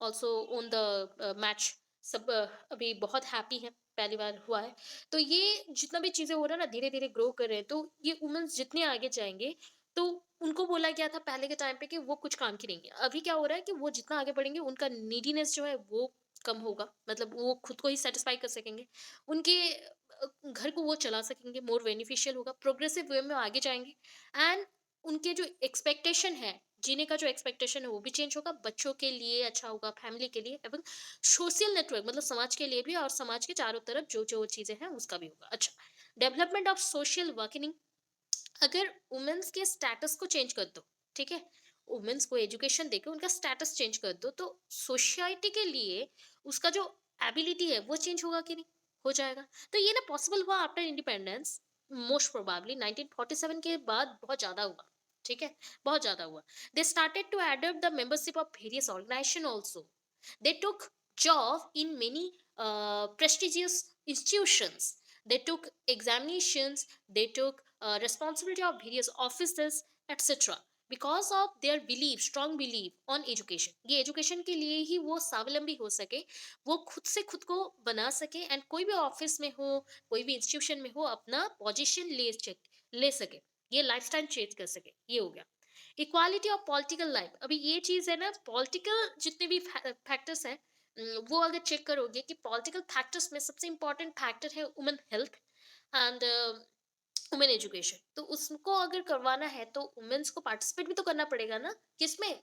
also own the match, सब अभी बहुत हैप्पी है, पहली बार हुआ है। तो ये जितना भी चीजें हो रहा है ना, धीरे धीरे ग्रो कर रहे हैं, तो ये वुमेन्स जितने आगे जाएंगे, तो उनको बोला गया था पहले के टाइम पे कि वो कुछ काम की नहीं है। अभी क्या हो रहा है कि वो जितना आगे बढ़ेंगे उनका नीडीनेस जो है वो कम होगा, मतलब वो खुद को ही सेटिस्फाई कर सकेंगे, उनके घर को वो चला सकेंगे, मोर बेनिफिशियल होगा, प्रोग्रेसिव वे में आगे जाएंगे। एंड उनके जो एक्सपेक्टेशन है, जीने का जो एक्सपेक्टेशन है वो भी चेंज होगा, बच्चों के लिए अच्छा होगा, फैमिली के लिए, एवं सोशल नेटवर्क मतलब समाज के लिए भी, और समाज के चारों तरफ जो जो चीजें हैं उसका भी होगा अच्छा। Development of social working. अगर वुमेन्स के स्टेटस को चेंज कर दो, ठीक है, वुमेन्स को एजुकेशन देकर उनका स्टेटस चेंज कर दो, तो सोसाइटी के लिए उसका जो एबिलिटी है वो चेंज होगा कि नहीं, हो जाएगा। तो ये ना पॉसिबल हुआ आफ्टर इंडिपेंडेंस, मोस्ट प्रोबेबली 1947 के बाद बहुत ज्यादा हुआ, ठीक है, बहुत ज्यादा हुआ। They started to adopt the membership of various organization also. They took job in many prestigious institutions. They took examinations, they took responsibility of various offices, etc. Because of their believe, strong believe on education. ये education के लिए ही वो स्वावलंबी हो सके, वो खुद से खुद को बना सके, एंड कोई भी ऑफिस में हो, कोई भी इंस्टीट्यूशन में हो, अपना पोजीशन ले सके, ये लाइफस्टाइल चेंज कर सके, ये हो गया। Equality of political life. अभी ये चीज है ना, पॉलिटिकल जितने भी फैक्टर्स हैं, वो अगर चेक करोगे कि पॉलिटिकल फैक्टर्स में सबसे इंपॉर्टेंट फैक्टर है women health and women education. तो उसको अगर करवाना है तो वुमेन्स को पार्टिसिपेट भी तो करना पड़ेगा ना, किसमें,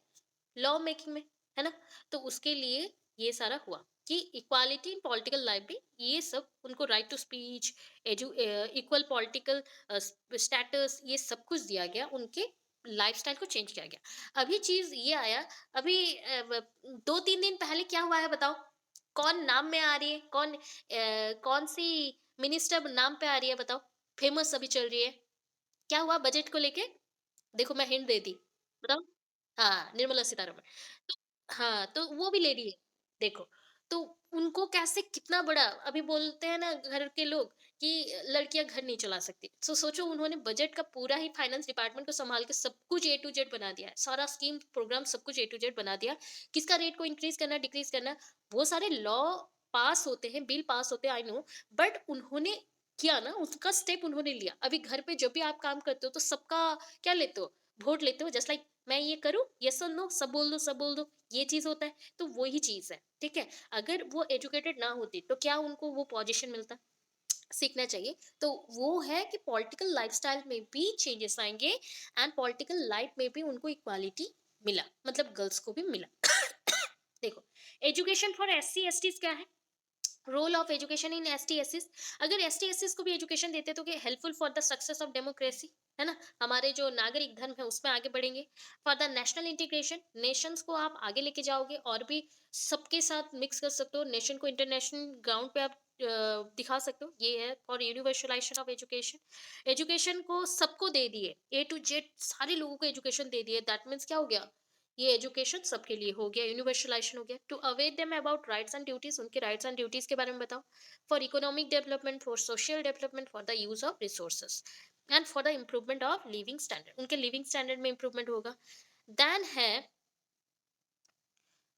लॉ मेकिंग में, है ना। तो उसके लिए ये सारा हुआ कि इक्वालिटी इन पॉलिटिकल लाइफ भी, ये सब उनको right to speech, equal political status, ये सब कुछ दिया गया, उनके लाइफस्टाइल को चेंज किया गया। अभी चीज ये आया, अभी 2-3 दिन पहले क्या हुआ है बताओ, कौन नाम में आ रही है, कौन सी मिनिस्टर नाम पे आ रही है बताओ, फेमस अभी चल रही है, क्या हुआ बजट को लेके, देखो मैं हिंट दे दी, बताओ। हाँ, निर्मला सीतारमण। तो हाँ, तो वो भी लेडी है, देखो। तो उनको कैसे, कितना बड़ा, अभी बोलते हैं ना घर के लोग कि लड़कियां घर नहीं चला सकती, तो सोचो उन्होंने बजट का पूरा ही फाइनेंस डिपार्टमेंट को संभाल के सब कुछ ए टू जेड बना दिया है, सारा स्कीम प्रोग्राम सब कुछ ए टू जेड बना दिया, किसका रेट को इंक्रीज करना, डिक्रीज करना, वो सारे लॉ पास होते हैं, बिल पास होते हैं, आई नो, बट उन्होंने किया ना, उसका स्टेप उन्होंने लिया। अभी घर पे जब भी आप काम करते हो तो सबका क्या लेते हो, वोट लेते हो, जस्ट लाइक मैं ये करूँ, यस और नो, सब बोल दो, सब बोल दो, ये चीज होता है। तो वही चीज है, ठीक है। अगर वो एजुकेटेड ना होती तो क्या उनको वो पोजीशन मिलता, सीखना चाहिए। तो वो है कि पॉलिटिकल लाइफस्टाइल में भी चेंजेस आएंगे, एंड पॉलिटिकल लाइफ में भी उनको इक्वालिटी मिला, मतलब गर्ल्स को भी मिला। देखो, एजुकेशन फॉर SC STs क्या है, role of education in ST SCs। अगर ST SCs को भी एजुकेशन देते तो helpful for the success of democracy, है ना, हमारे जो नागरिक धर्म है उसमें आगे बढ़ेंगे। For the national integration, Nations को आप आगे लेके जाओगे और भी सबके साथ मिक्स कर सकते हो, नेशन को इंटरनेशनल ग्राउंड पे आप दिखा सकते हो, ये है for universalization of education. Education को सबको दे दिए, A to Z सारे लोगों को एजुकेशन दे दिए, दैट मीन्स क्या हो गया, ये एजुकेशन सबके लिए हो गया, यूनिवर्सलाइजेशन हो गया। To aware them about rights and duties, उनके राइट्स एंड ड्यूटीज के बारे में बताओ। For economic development, for social development, for the use of resources, and for the improvement of living standard, उनके लिविंग स्टैंडर्ड में improvement होगा। Then है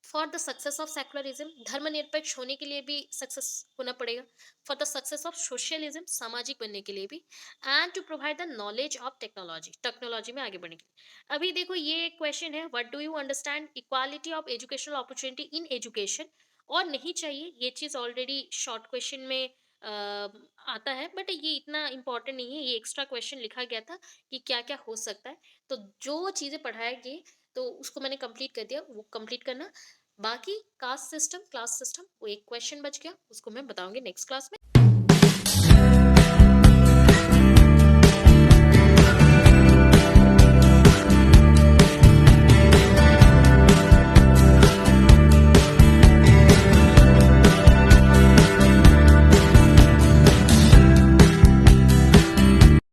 for the success of secularism, धर्मनिरपेक्ष होने के लिए भी सक्सेस होना पड़ेगा। For the success of socialism, सामाजिक बनने के लिए भी। And to provide the knowledge of technology, technology में आगे बढ़ने के लिए। अभी देखो ये क्वेश्चन है, what do you understand equality of educational opportunity in education, और नहीं चाहिए ये चीज, ऑलरेडी शॉर्ट क्वेश्चन में आता है, बट ये इतना इंपॉर्टेंट नहीं है, ये एक्स्ट्रा क्वेश्चन लिखा गया था कि क्या क्या हो सकता है। तो जो चीजें पढ़ाई गई तो उसको मैंने कंप्लीट कर दिया, वो कंप्लीट करना। बाकी कास्ट सिस्टम, क्लास सिस्टम, वो एक क्वेश्चन बच गया, उसको मैं बताऊंगी नेक्स्ट क्लास में।